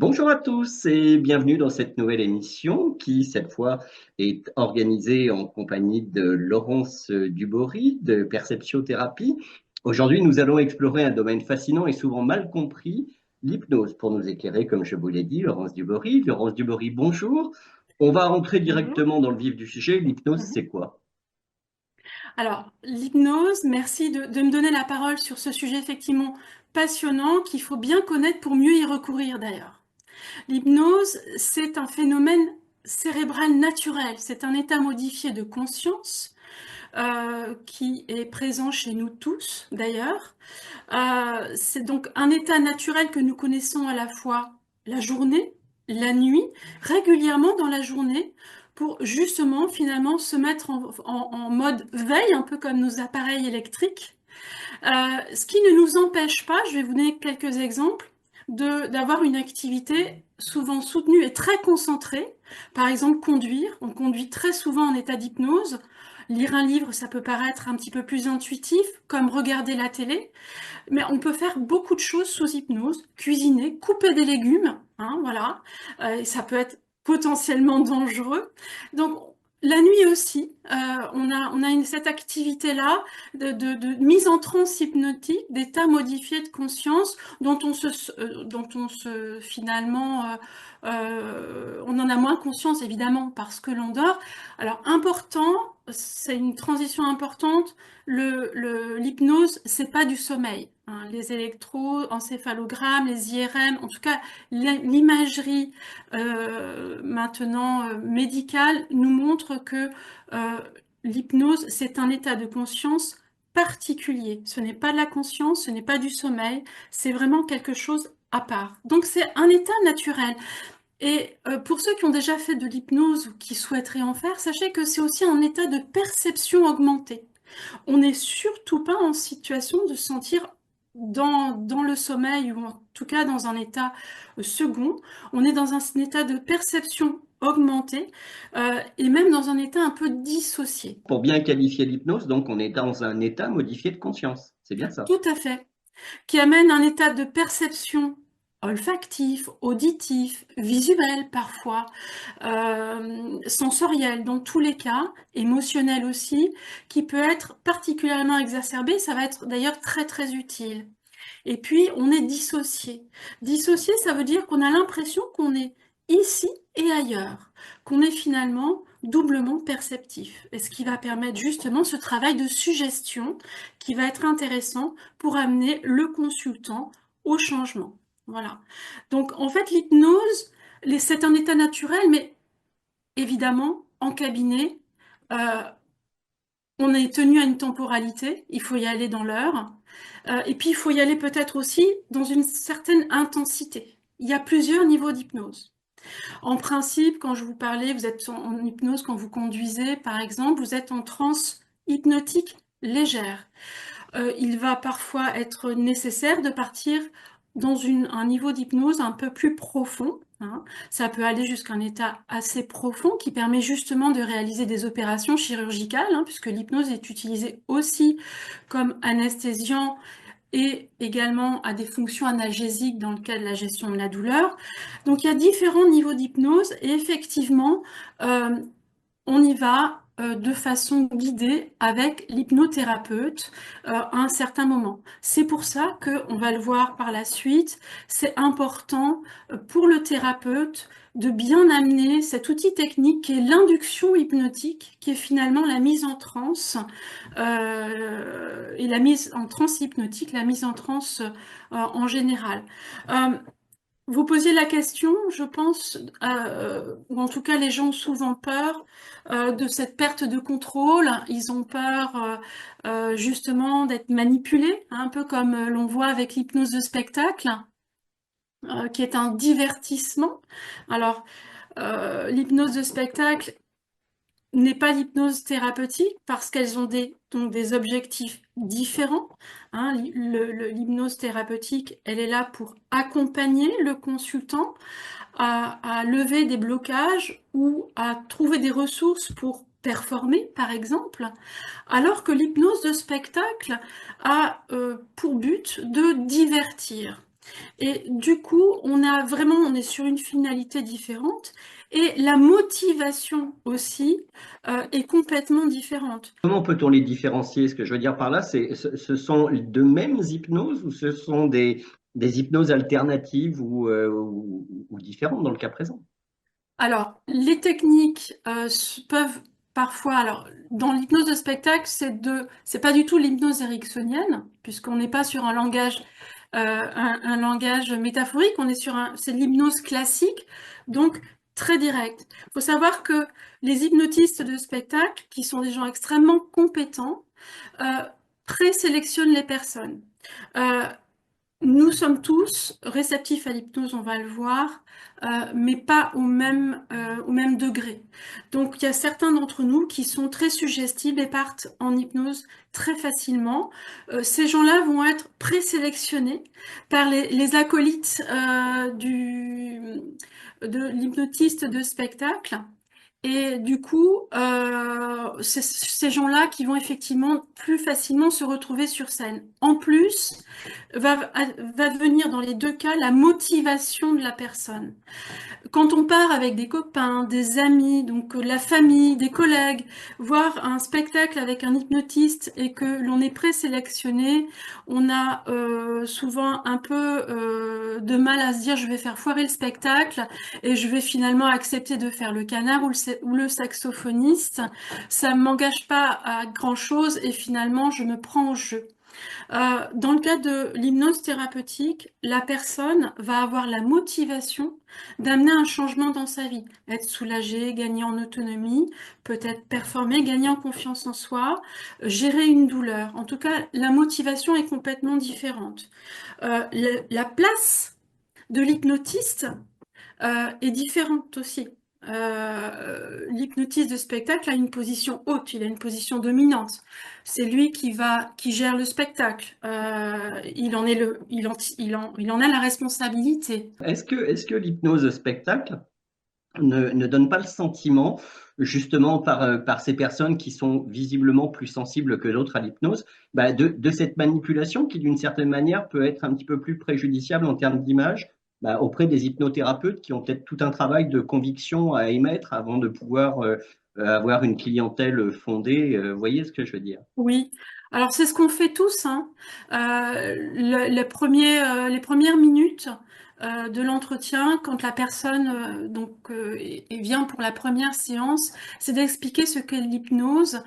Bonjour à tous et bienvenue dans cette nouvelle émission qui, cette fois, est organisée en compagnie de Laurence Dubory de Perceptiothérapie. Aujourd'hui, nous allons explorer un domaine fascinant et souvent mal compris, l'hypnose. Pour nous éclairer, comme je vous l'ai dit, Laurence Dubory. Laurence Dubory, bonjour. On va rentrer Bonjour. directement dans le vif du sujet. L'hypnose, Mhm. c'est quoi? Alors, l'hypnose, merci de me donner la parole sur ce sujet effectivement passionnant qu'il faut bien connaître pour mieux y recourir d'ailleurs. L'hypnose, c'est un phénomène cérébral naturel, c'est un état modifié de conscience qui est présent chez nous tous d'ailleurs. C'est donc un état naturel que nous connaissons à la fois la journée, la nuit, régulièrement dans la journée, pour justement finalement se mettre en mode veille, un peu comme nos appareils électriques. Ce qui ne nous empêche pas, je vais vous donner quelques exemples, d'avoir une activité souvent soutenue et très concentrée. Par exemple, conduire. On conduit très souvent en état d'hypnose. Lire un livre, ça peut paraître un petit peu plus intuitif, comme regarder la télé. Mais on peut faire beaucoup de choses sous hypnose, cuisiner, couper des légumes, hein, voilà. Et ça peut être potentiellement dangereux. Donc la nuit aussi, on a cette activité-là de mise en transe hypnotique, d'état modifié de conscience dont on se finalement, on en a moins conscience évidemment parce que l'on dort. Alors important, c'est une transition importante. L'hypnose, c'est pas du sommeil, hein. Les électroencéphalogrammes, les IRM, en tout cas l'imagerie maintenant médicale nous montre que euh, l'hypnose, c'est un état de conscience particulier. Ce n'est pas de la conscience, ce n'est pas du sommeil, c'est vraiment quelque chose à part. Donc c'est un état naturel. Et pour ceux qui ont déjà fait de l'hypnose ou qui souhaiteraient en faire, sachez que c'est aussi un état de perception augmentée. On n'est surtout pas en situation de sentir dans le sommeil ou en tout cas dans un état second. On est dans un état de perception augmentée et même dans un état un peu dissocié. Pour bien qualifier l'hypnose, donc, on est dans un état modifié de conscience. C'est bien ça. Tout à fait. Qui amène un état de perception olfactif, auditif, visuel parfois, sensoriel dans tous les cas, émotionnel aussi, qui peut être particulièrement exacerbé. Ça va être d'ailleurs très très utile. Et puis, on est dissocié. Dissocié, ça veut dire qu'on a l'impression qu'on est ici et ailleurs, qu'on est finalement doublement perceptif. Et ce qui va permettre justement ce travail de suggestion qui va être intéressant pour amener le consultant au changement. Voilà. Donc, en fait, l'hypnose, c'est un état naturel, mais évidemment, en cabinet, euh, on est tenu à une temporalité, il faut y aller dans l'heure, et puis il faut y aller peut-être aussi dans une certaine intensité. Il y a plusieurs niveaux d'hypnose. En principe, quand je vous parlais, vous êtes en hypnose quand vous conduisez, par exemple, vous êtes en transe hypnotique légère. Il va parfois être nécessaire de partir dans un niveau d'hypnose un peu plus profond, hein. Ça peut aller jusqu'à un état assez profond qui permet justement de réaliser des opérations chirurgicales, hein, puisque l'hypnose est utilisée aussi comme anesthésiant et également à des fonctions analgésiques dans le cas de la gestion de la douleur. Donc il y a différents niveaux d'hypnose et effectivement, euh, on y va de façon guidée avec l'hypnothérapeute à un certain moment. C'est pour ça que, on va le voir par la suite, c'est important pour le thérapeute de bien amener cet outil technique qui est l'induction hypnotique, qui est finalement la mise en transe et la mise en transe hypnotique, la mise en transe en général. Euh, Vous posiez la question, je pense, ou en tout cas les gens ont souvent peur de cette perte de contrôle. Ils ont peur justement d'être manipulés, hein, un peu comme l'on voit avec l'hypnose de spectacle, qui est un divertissement. Alors, l'hypnose de spectacle n'est pas l'hypnose thérapeutique parce qu'elles ont donc des objectifs différents, hein. L'hypnose thérapeutique, elle est là pour accompagner le consultant à lever des blocages ou à trouver des ressources pour performer, par exemple, alors que l'hypnose de spectacle a pour but de divertir. Et du coup, on est sur une finalité différente et la motivation aussi est complètement différente. Comment peut-on les différencier? Ce que je veux dire par là, ce sont de mêmes hypnoses ou ce sont des hypnoses alternatives ou différentes dans le cas présent? Alors, les techniques peuvent parfois, alors dans l'hypnose de spectacle, c'est pas du tout l'hypnose ericksonienne, puisqu'on n'est pas sur un langage métaphorique, c'est l'hypnose classique, donc très direct. Il faut savoir que les hypnotistes de spectacle, qui sont des gens extrêmement compétents, euh, présélectionnent les personnes. Euh, Nous sommes tous réceptifs à l'hypnose, on va le voir, mais pas au même degré. Donc il y a certains d'entre nous qui sont très suggestibles et partent en hypnose très facilement. Ces gens-là vont être présélectionnés par les acolytes de l'hypnotiste de spectacle. Et du coup, c'est ces gens-là qui vont effectivement plus facilement se retrouver sur scène. En plus, va devenir dans les deux cas la motivation de la personne. Quand on part avec des copains, des amis, donc la famille, des collègues, voir un spectacle avec un hypnotiste et que l'on est présélectionné, on a souvent un peu de mal à se dire je vais faire foirer le spectacle et je vais finalement accepter de faire le canard ou le saxophoniste. Ça ne m'engage pas à grand-chose et finalement je me prends au jeu. Dans le cas de l'hypnose thérapeutique, la personne va avoir la motivation d'amener un changement dans sa vie, être soulagée, gagner en autonomie, peut-être performer, gagner en confiance en soi, gérer une douleur. En tout cas, la motivation est complètement différente. La place de l'hypnotiste est différente aussi. L'hypnotiste de spectacle a une position haute, il a une position dominante. C'est lui qui gère le spectacle. Il en a la responsabilité. Est-ce que l'hypnose spectacle ne donne pas le sentiment, justement par ces personnes qui sont visiblement plus sensibles que d'autres à l'hypnose, bah, de cette manipulation qui, d'une certaine manière, peut être un petit peu plus préjudiciable en termes d'image, bah, auprès des hypnothérapeutes qui ont peut-être tout un travail de conviction à émettre avant de pouvoir avoir une clientèle fondée. Vous voyez ce que je veux dire? Oui. Alors c'est ce qu'on fait tous, hein. Les premières minutes de l'entretien, quand la personne vient pour la première séance, c'est d'expliquer ce qu'est l'hypnose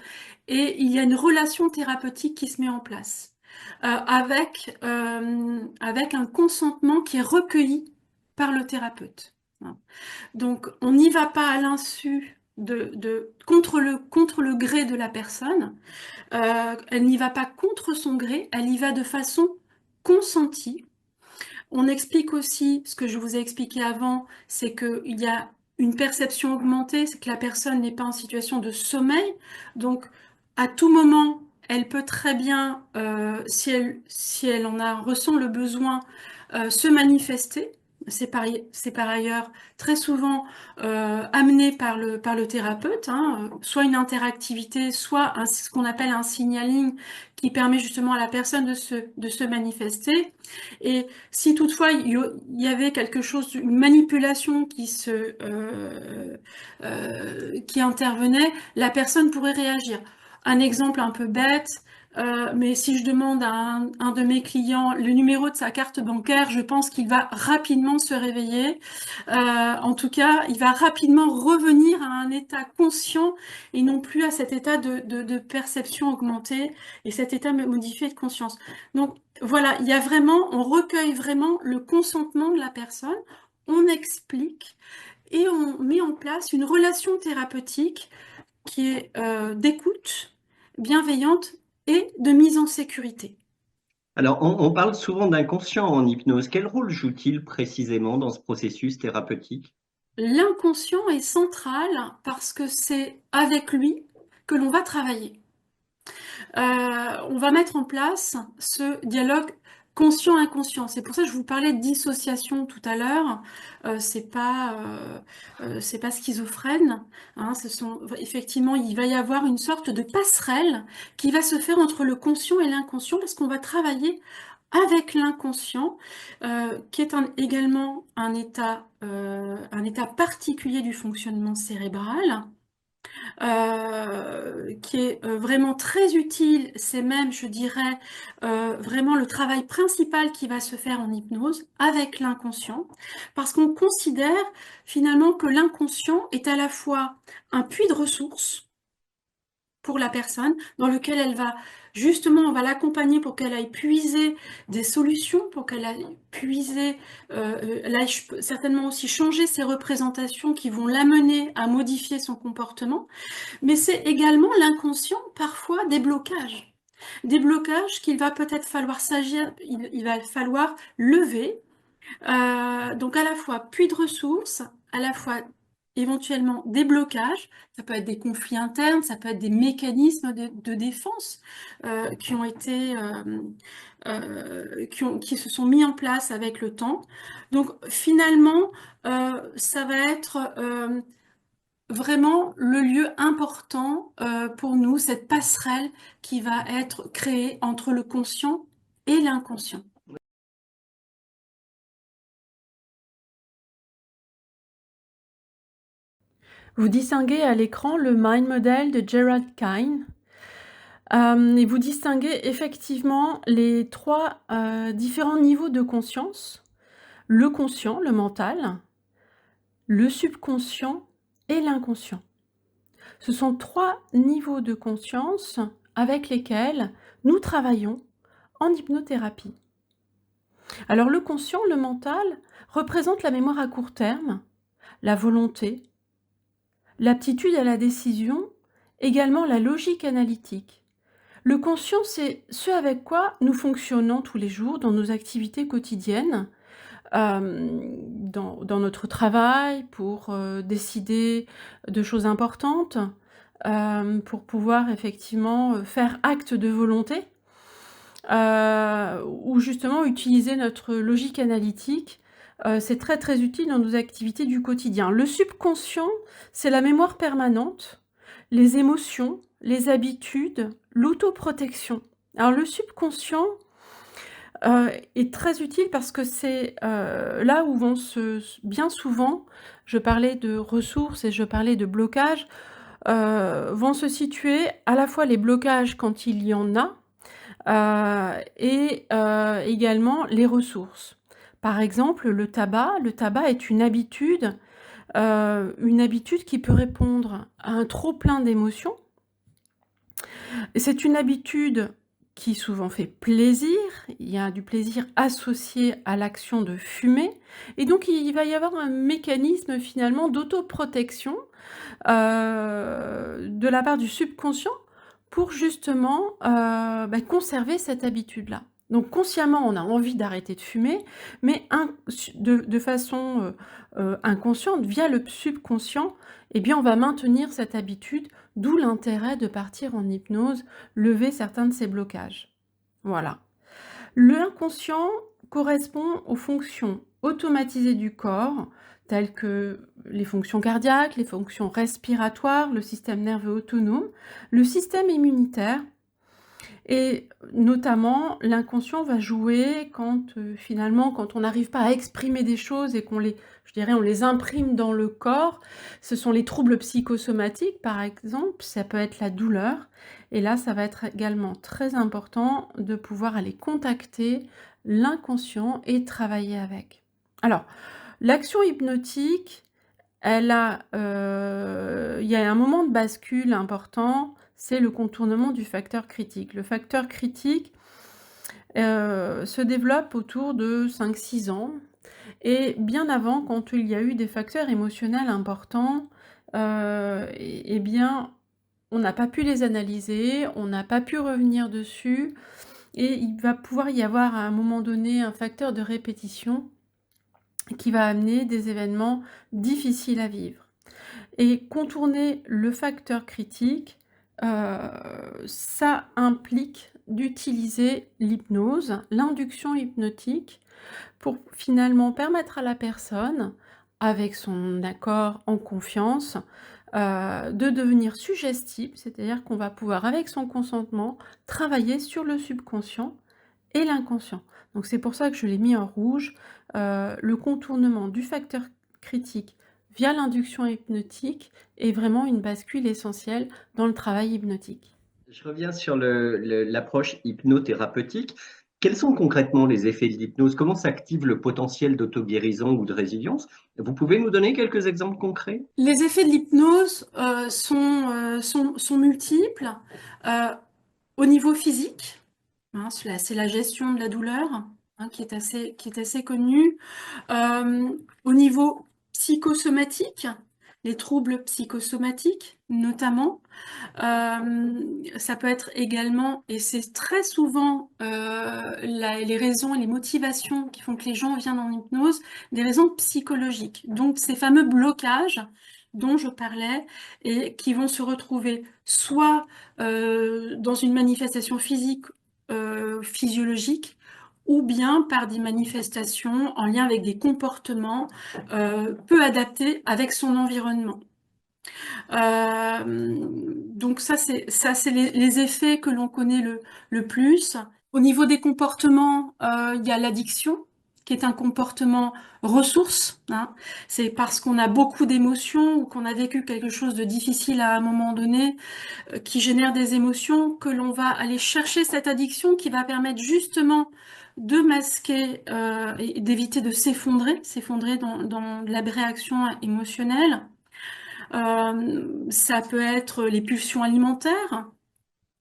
et il y a une relation thérapeutique qui se met en place avec un consentement qui est recueilli par le thérapeute. Donc on n'y va pas à l'insu contre le gré de la personne. Elle n'y va pas contre son gré, elle y va de façon consentie. On explique aussi, ce que je vous ai expliqué avant, c'est qu'il y a une perception augmentée, c'est que la personne n'est pas en situation de sommeil. Donc, à tout moment, elle peut très bien, si elle ressent le besoin, se manifester. C'est par ailleurs très souvent amené par le thérapeute, hein, soit une interactivité, soit ce qu'on appelle un signaling qui permet justement à la personne de se manifester. Et si toutefois il y avait quelque chose, une manipulation qui intervenait, la personne pourrait réagir. Un exemple un peu bête, mais si je demande à un de mes clients le numéro de sa carte bancaire, je pense qu'il va rapidement se réveiller. En tout cas, il va rapidement revenir à un état conscient et non plus à cet état de perception augmentée et cet état modifié de conscience. Donc voilà, on recueille vraiment le consentement de la personne, on explique et on met en place une relation thérapeutique qui est d'écoute, bienveillante et de mise en sécurité. Alors, on parle souvent d'inconscient en hypnose. Quel rôle joue-t-il précisément dans ce processus thérapeutique? L'inconscient est central parce que c'est avec lui que l'on va travailler. On va mettre en place ce dialogue conscient-inconscient. C'est pour ça que je vous parlais de dissociation tout à l'heure. C'est pas schizophrène. Hein, effectivement, il va y avoir une sorte de passerelle qui va se faire entre le conscient et l'inconscient parce qu'on va travailler avec l'inconscient, qui est également un état particulier du fonctionnement cérébral, qui est vraiment très utile. C'est même, je dirais, vraiment le travail principal qui va se faire en hypnose avec l'inconscient, parce qu'on considère finalement que l'inconscient est à la fois un puits de ressources pour la personne, dans lequel elle va, justement, on va l'accompagner pour qu'elle aille puiser des solutions, pour qu'elle aille puiser, elle aille certainement aussi changer ses représentations qui vont l'amener à modifier son comportement, mais c'est également l'inconscient, parfois des blocages. Des blocages qu'il va peut-être falloir s'agir, il va falloir lever, donc à la fois puits de ressources, à la fois éventuellement des blocages, ça peut être des conflits internes, ça peut être des mécanismes de défense qui ont été, qui se sont mis en place avec le temps. Donc finalement, ça va être vraiment le lieu important pour nous, cette passerelle qui va être créée entre le conscient et l'inconscient. Vous distinguez à l'écran le Mind Model de Gerald Kine. Et vous distinguez effectivement les trois différents niveaux de conscience. Le conscient, le mental, le subconscient et l'inconscient. Ce sont trois niveaux de conscience avec lesquels nous travaillons en hypnothérapie. Alors le conscient, le mental, représente la mémoire à court terme, la volonté, l'aptitude à la décision, également la logique analytique. Le conscient, c'est ce avec quoi nous fonctionnons tous les jours dans nos activités quotidiennes, dans notre travail, pour décider de choses importantes, pour pouvoir effectivement faire acte de volonté, ou justement utiliser notre logique analytique. C'est très très utile dans nos activités du quotidien. Le subconscient, c'est la mémoire permanente, les émotions, les habitudes, l'autoprotection. Alors le subconscient est très utile parce que c'est là où vont bien souvent, je parlais de ressources et je parlais de blocages, vont se situer à la fois les blocages quand il y en a, et également les ressources. Par exemple, le tabac est une habitude qui peut répondre à un trop-plein d'émotions. C'est une habitude qui souvent fait plaisir, il y a du plaisir associé à l'action de fumer, et donc il va y avoir un mécanisme finalement d'autoprotection de la part du subconscient pour justement conserver cette habitude-là. Donc consciemment, on a envie d'arrêter de fumer, mais de façon inconsciente, via le subconscient, eh bien, on va maintenir cette habitude, d'où l'intérêt de partir en hypnose, lever certains de ces blocages. Voilà. L'inconscient correspond aux fonctions automatisées du corps, telles que les fonctions cardiaques, les fonctions respiratoires, le système nerveux autonome, le système immunitaire. Et notamment, l'inconscient va jouer quand finalement, quand on n'arrive pas à exprimer des choses et on les imprime dans le corps. Ce sont les troubles psychosomatiques, par exemple, ça peut être la douleur. Et là, ça va être également très important de pouvoir aller contacter l'inconscient et travailler avec. Alors, l'action hypnotique, il y a un moment de bascule important, c'est le contournement du facteur critique. Le facteur critique se développe autour de 5-6 ans, et bien avant, quand il y a eu des facteurs émotionnels importants, eh bien, on n'a pas pu les analyser, on n'a pas pu revenir dessus, et il va pouvoir y avoir à un moment donné un facteur de répétition qui va amener des événements difficiles à vivre. Et contourner le facteur critique, ça implique d'utiliser l'hypnose, l'induction hypnotique, pour finalement permettre à la personne, avec son accord en confiance, de devenir suggestible, c'est-à-dire qu'on va pouvoir, avec son consentement, travailler sur le subconscient et l'inconscient. Donc c'est pour ça que je l'ai mis en rouge, le contournement du facteur critique via l'induction hypnotique est vraiment une bascule essentielle dans le travail hypnotique. Je reviens sur l'approche hypnothérapeutique. Quels sont concrètement les effets de l'hypnose? Comment s'active le potentiel d'auto-guérison ou de résilience? Vous pouvez nous donner quelques exemples concrets? Les effets de l'hypnose sont multiples. Euh, Au niveau physique, hein, c'est la gestion de la douleur, hein, qui est assez connue. Au niveau psychosomatique, les troubles psychosomatiques notamment. Ça peut être également, et c'est très souvent les raisons et les motivations qui font que les gens viennent en hypnose, des raisons psychologiques. Donc ces fameux blocages dont je parlais et qui vont se retrouver soit dans une manifestation physique, physiologique, ou bien par des manifestations en lien avec des comportements peu adaptés avec son environnement. Donc ça, c'est les effets que l'on connaît le plus. Au niveau des comportements, il y a l'addiction, qui est un comportement ressource, hein. C'est parce qu'on a beaucoup d'émotions ou qu'on a vécu quelque chose de difficile à un moment donné, qui génère des émotions, que l'on va aller chercher cette addiction qui va permettre justement de masquer et d'éviter de s'effondrer dans la réaction émotionnelle. Ça peut être les pulsions alimentaires,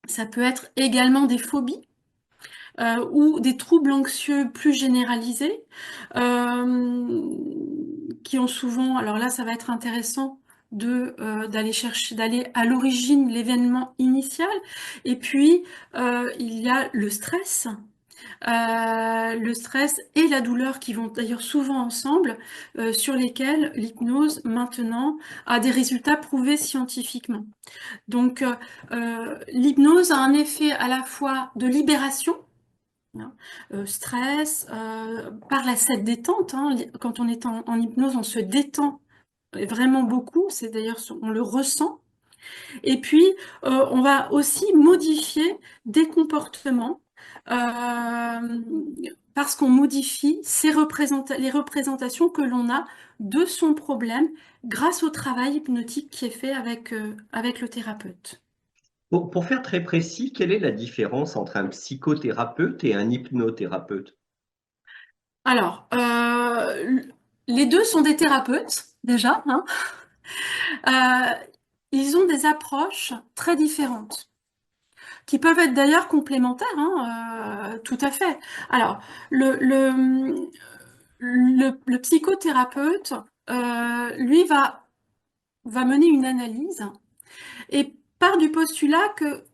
ça peut être également des phobies ou des troubles anxieux plus généralisés qui ont souvent, alors là ça va être intéressant d'aller à l'origine l'événement initial. Et puis il y a le stress et la douleur qui vont d'ailleurs souvent ensemble, sur lesquels l'hypnose maintenant a des résultats prouvés scientifiquement. Donc l'hypnose a un effet à la fois de libération, hein, stress, cette détente, hein. Quand on est en hypnose, on se détend vraiment beaucoup, c'est d'ailleurs, on le ressent. Et puis, on va aussi modifier des comportements parce qu'on modifie les représentations que l'on a de son problème grâce au travail hypnotique qui est fait avec le thérapeute. Pour faire très précis, quelle est la différence entre un psychothérapeute et un hypnothérapeute? Alors, les deux sont des thérapeutes, déjà, hein. Euh, Ils ont des approches très différentes, qui peuvent être d'ailleurs complémentaires, hein, tout à fait. Alors, le psychothérapeute, lui, va mener une analyse et part du postulat que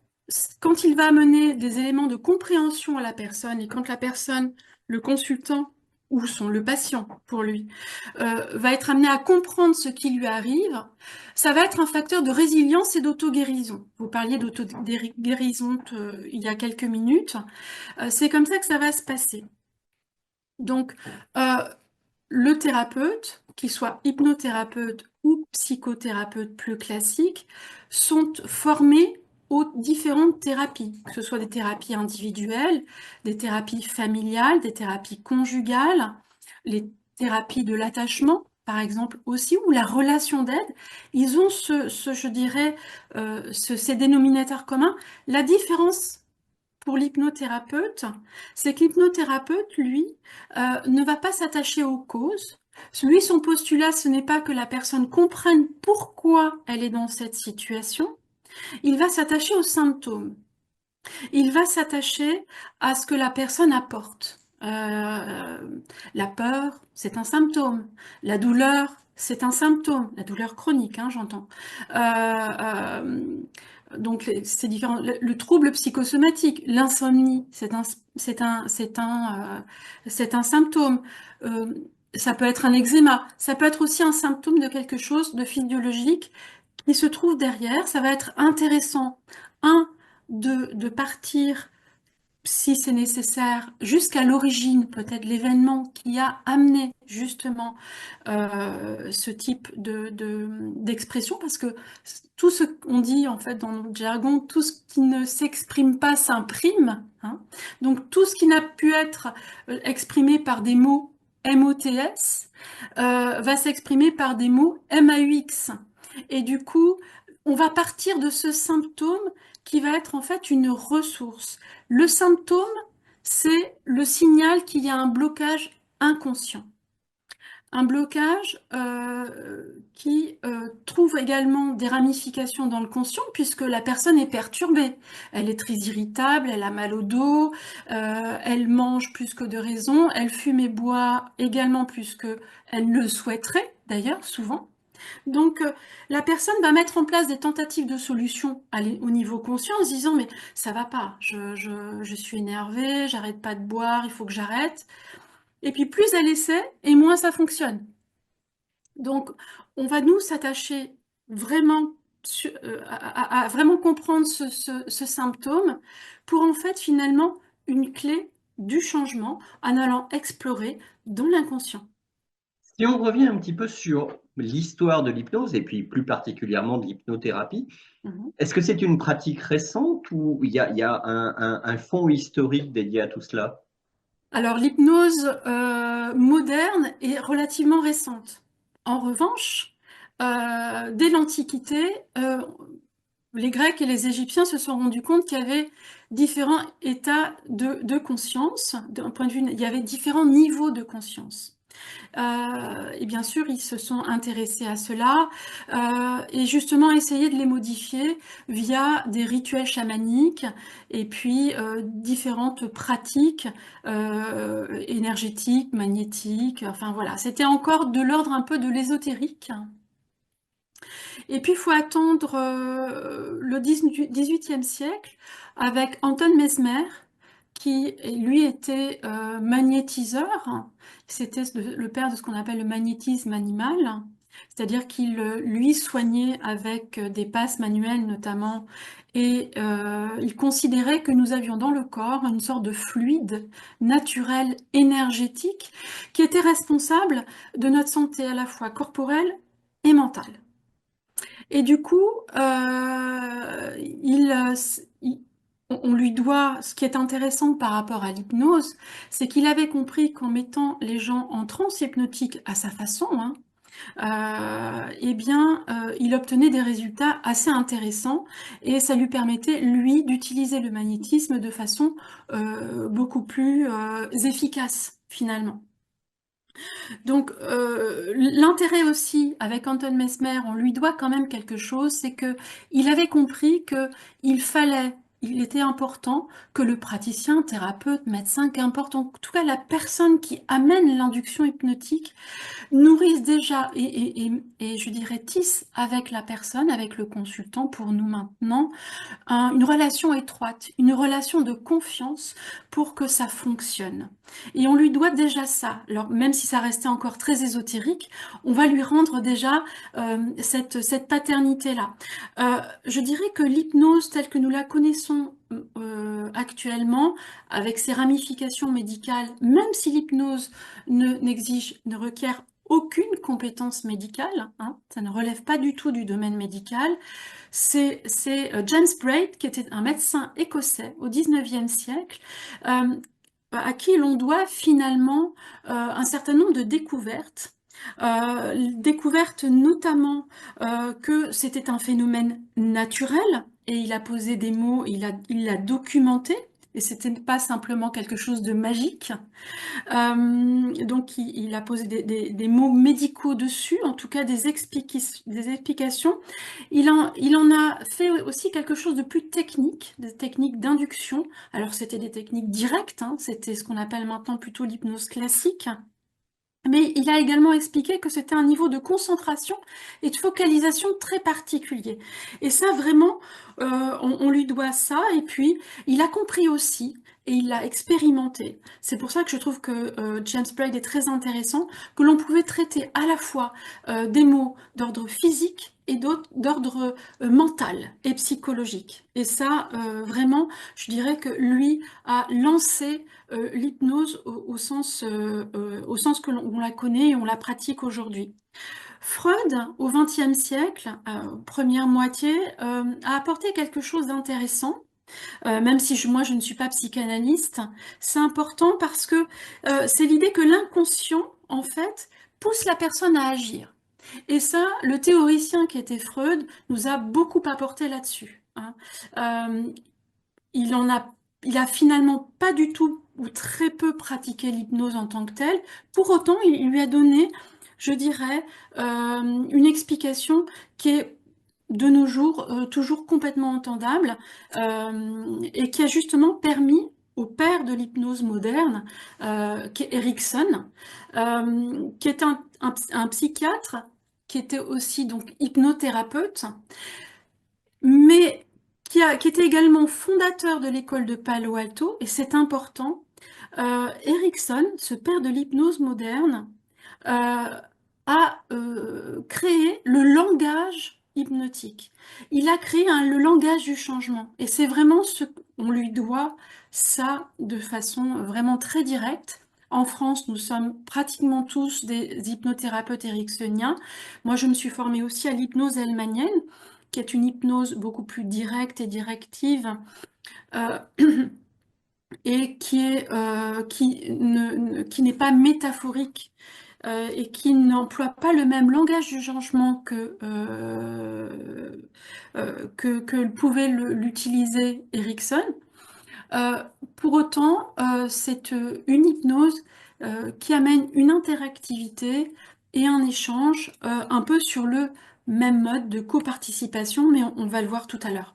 quand il va amener des éléments de compréhension à la personne et quand la personne, le consultant ou le patient pour lui, va être amené à comprendre ce qui lui arrive, ça va être un facteur de résilience et d'auto-guérison. Vous parliez d'auto-guérison il y a quelques minutes. C'est comme ça que ça va se passer. Donc, euh, le thérapeute, qu'il soit hypnothérapeute ou psychothérapeute plus classique, sont formés aux différentes thérapies, que ce soit des thérapies individuelles, des thérapies familiales, des thérapies conjugales, les thérapies de l'attachement, par exemple aussi, ou la relation d'aide. Ils ont je dirais, ces dénominateurs communs. La différence pour l'hypnothérapeute, c'est que l'hypnothérapeute, lui, ne va pas s'attacher aux causes. Lui, son postulat, ce n'est pas que la personne comprenne pourquoi elle est dans cette situation. Il va s'attacher aux symptômes. Il va s'attacher à ce que la personne apporte. La peur, c'est un symptôme. La douleur, c'est un symptôme. La douleur chronique, hein, j'entends. Donc c'est différent. Le trouble psychosomatique, l'insomnie, c'est un symptôme. Euh, Ça peut être un eczéma. Ça peut être aussi un symptôme de quelque chose de physiologique qui se trouve derrière. Ça va être intéressant, un, de partir si c'est nécessaire, jusqu'à l'origine, peut-être l'événement qui a amené justement ce type d'expression, parce que tout ce qu'on dit en fait dans notre jargon, tout ce qui ne s'exprime pas s'imprime, hein. Donc tout ce qui n'a pu être exprimé par des mots MOTS va s'exprimer par des mots MAUX. Et du coup, on va partir de ce symptôme qui va être en fait une ressource. Le symptôme, c'est le signal qu'il y a un blocage inconscient. Un blocage qui trouve également des ramifications dans le conscient puisque la personne est perturbée. Elle est très irritable, elle a mal au dos, elle mange plus que de raison, elle fume et boit également plus que elle le souhaiterait d'ailleurs souvent. Donc, la personne va mettre en place des tentatives de solution au niveau conscient en se disant mais ça va pas, je suis énervée, j'arrête pas de boire, il faut que j'arrête. Et puis plus elle essaie et moins ça fonctionne. Donc, on va nous s'attacher vraiment à vraiment comprendre ce symptôme pour en fait finalement une clé du changement en allant explorer dans l'inconscient. Si on revient un petit peu sur l'histoire de l'hypnose et puis plus particulièrement de l'hypnothérapie, Mhm. est-ce que c'est une pratique récente ou il y a un fond historique dédié à tout cela? Alors, l'hypnose moderne est relativement récente. En revanche, dès l'Antiquité, les Grecs et les Égyptiens se sont rendus compte qu'il y avait différents états de conscience. D'un point de vue, il y avait différents niveaux de conscience. Et bien sûr, ils se sont intéressés à cela et justement essayer de les modifier via des rituels chamaniques et puis différentes pratiques énergétiques, magnétiques. Enfin voilà, c'était encore de l'ordre un peu de l'ésotérique. Et puis, il faut attendre le 18e siècle avec Anton Mesmer, qui lui était magnétiseur. C'était le père de ce qu'on appelle le magnétisme animal. C'est-à-dire qu'il lui soignait avec des passes manuelles notamment. Et il considérait que nous avions dans le corps une sorte de fluide naturel énergétique qui était responsable de notre santé à la fois corporelle et mentale. Et du coup, on lui doit, ce qui est intéressant par rapport à l'hypnose, c'est qu'il avait compris qu'en mettant les gens en transe hypnotique à sa façon, hein, eh bien, il obtenait des résultats assez intéressants et ça lui permettait, lui, d'utiliser le magnétisme de façon beaucoup plus efficace, finalement. Donc, l'intérêt aussi avec Anton Mesmer, on lui doit quand même quelque chose, c'est que il avait compris que il était important que le praticien, thérapeute, médecin, qu'importe, en tout cas la personne qui amène l'induction hypnotique, nourrissent déjà et je dirais tissent avec la personne, avec le consultant, pour nous maintenant, une relation étroite, une relation de confiance pour que ça fonctionne. Et on lui doit déjà ça. Alors même si ça restait encore très ésotérique, on va lui rendre déjà cette paternité-là. Je dirais que l'hypnose telle que nous la connaissons actuellement, avec ses ramifications médicales, même si l'hypnose ne requiert aucune compétence médicale, hein, ça ne relève pas du tout du domaine médical, c'est James Braid, qui était un médecin écossais au 19e siècle, à qui l'on doit finalement un certain nombre de découvertes. Découvertes notamment que c'était un phénomène naturel, et il a posé des mots, il l'a documenté, et c'était pas simplement quelque chose de magique. Donc il a posé des mots médicaux dessus, en tout cas des explications. Il en a fait aussi quelque chose de plus technique, des techniques d'induction. Alors c'était des techniques directes, hein, c'était ce qu'on appelle maintenant plutôt l'hypnose classique. Mais il a également expliqué que c'était un niveau de concentration et de focalisation très particulier. Et ça, vraiment, on lui doit ça, et puis il a compris aussi, et il l'a expérimenté. C'est pour ça que je trouve que James Braid est très intéressant, que l'on pouvait traiter à la fois des mots d'ordre physique et d'autres d'ordre mental et psychologique. Et ça, vraiment, je dirais que lui a lancé l'hypnose au sens que l'on la connaît et on la pratique aujourd'hui. Freud, au XXe siècle, première moitié, a apporté quelque chose d'intéressant. Même si moi je ne suis pas psychanalyste, c'est important parce que c'est l'idée que l'inconscient, en fait, pousse la personne à agir. Et ça, le théoricien qui était Freud nous a beaucoup apporté là-dessus, hein. Euh, il en a, il a finalement pas du tout ou très peu pratiqué l'hypnose en tant que telle. Pour autant, il lui a donné, je dirais, une explication qui est de nos jours toujours complètement entendable et qui a justement permis au père de l'hypnose moderne, qui est Erickson, qui est un psychiatre, qui était aussi donc hypnothérapeute, mais qui était également fondateur de l'école de Palo Alto, et c'est important. Erickson, ce père de l'hypnose moderne, euh, a créé le langage hypnotique. Il a créé le langage du changement. Et c'est vraiment ce qu'on lui doit, ça, de façon vraiment très directe. En France, nous sommes pratiquement tous des hypnothérapeutes ericksoniens. Moi, je me suis formée aussi à l'hypnose hellmanienne, qui est une hypnose beaucoup plus directe et directive, euh, et qui n'est pas métaphorique et qui n'emploie pas le même langage du changement que pouvait l'utiliser Erickson. Euh, pour autant, c'est une hypnose qui amène une interactivité et un échange un peu sur le même mode de coparticipation, mais on va le voir tout à l'heure.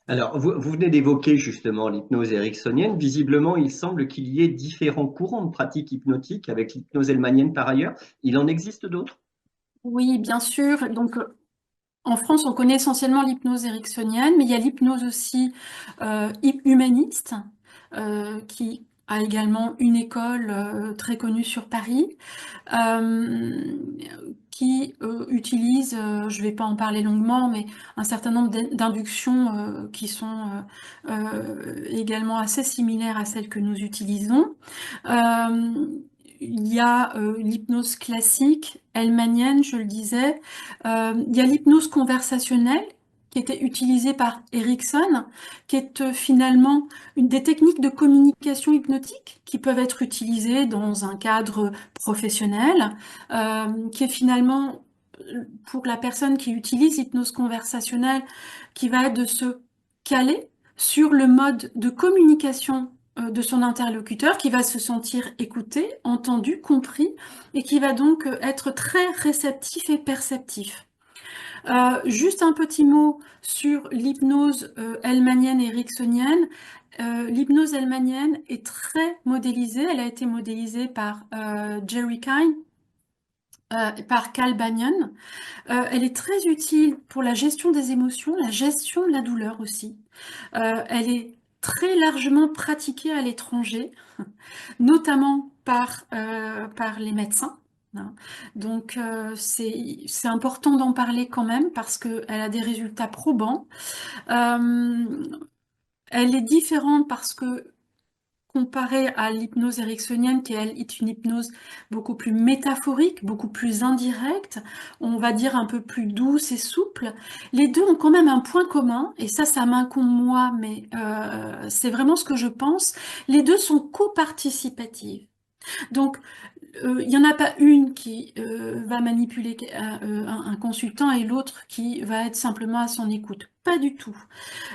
Alors, vous venez d'évoquer justement l'hypnose ericksonienne. Visiblement, il semble qu'il y ait différents courants de pratiques hypnotiques avec l'hypnose hellmanienne par ailleurs. Il en existe d'autres? Oui, bien sûr. Donc, en France, on connaît essentiellement l'hypnose ericksonienne, mais il y a l'hypnose aussi humaniste, qui a également une école très connue sur Paris, euh, qui utilise, je ne vais pas en parler longuement, mais un certain nombre d'inductions qui sont également assez similaires à celles que nous utilisons. Euh, il y a l'hypnose classique, hellmanienne, je le disais. Il y a l'hypnose conversationnelle qui était utilisée par Erickson, qui est finalement une des techniques de communication hypnotique qui peuvent être utilisées dans un cadre professionnel, qui est finalement pour la personne qui utilise l'hypnose conversationnelle, qui va être de se caler sur le mode de communication de son interlocuteur, qui va se sentir écouté, entendu, compris, et qui va donc être très réceptif et perceptif. Juste un petit mot sur l'hypnose hellmanienne et ericksonienne. L'hypnose hellmanienne est très modélisée. Elle a été modélisée par Jerry Kine, par Cal Banyan. Elle est très utile pour la gestion des émotions, la gestion de la douleur aussi. Elle est très largement pratiquée à l'étranger, notamment par les médecins, hein. Donc c'est important d'en parler quand même parce qu'elle a des résultats probants. Euh, Elle est différente parce que comparée à l'hypnose ericksonienne, qui elle est une hypnose beaucoup plus métaphorique, beaucoup plus indirecte, on va dire un peu plus douce et souple, les deux ont quand même un point commun, et ça m'incombe moi, mais c'est vraiment ce que je pense, les deux sont coparticipatives. Donc, il n'y en a pas une qui va manipuler un consultant et l'autre qui va être simplement à son écoute. Pas du tout.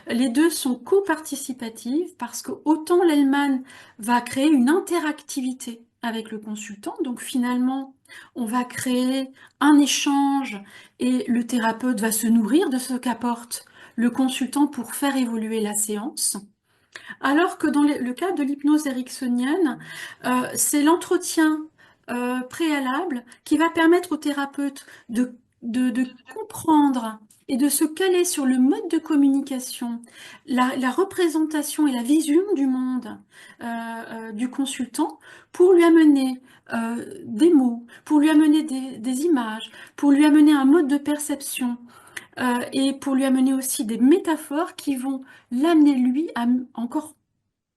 Les deux sont coparticipatives parce que autant l'Hellman va créer une interactivité avec le consultant, donc finalement, on va créer un échange et le thérapeute va se nourrir de ce qu'apporte le consultant pour faire évoluer la séance. Alors que dans le cas de l'hypnose ericksonienne, c'est l'entretien préalable qui va permettre au thérapeute de comprendre et de se caler sur le mode de communication, la représentation et la vision du monde du consultant pour lui amener des mots, pour lui amener des images, pour lui amener un mode de perception et pour lui amener aussi des métaphores qui vont l'amener lui à encore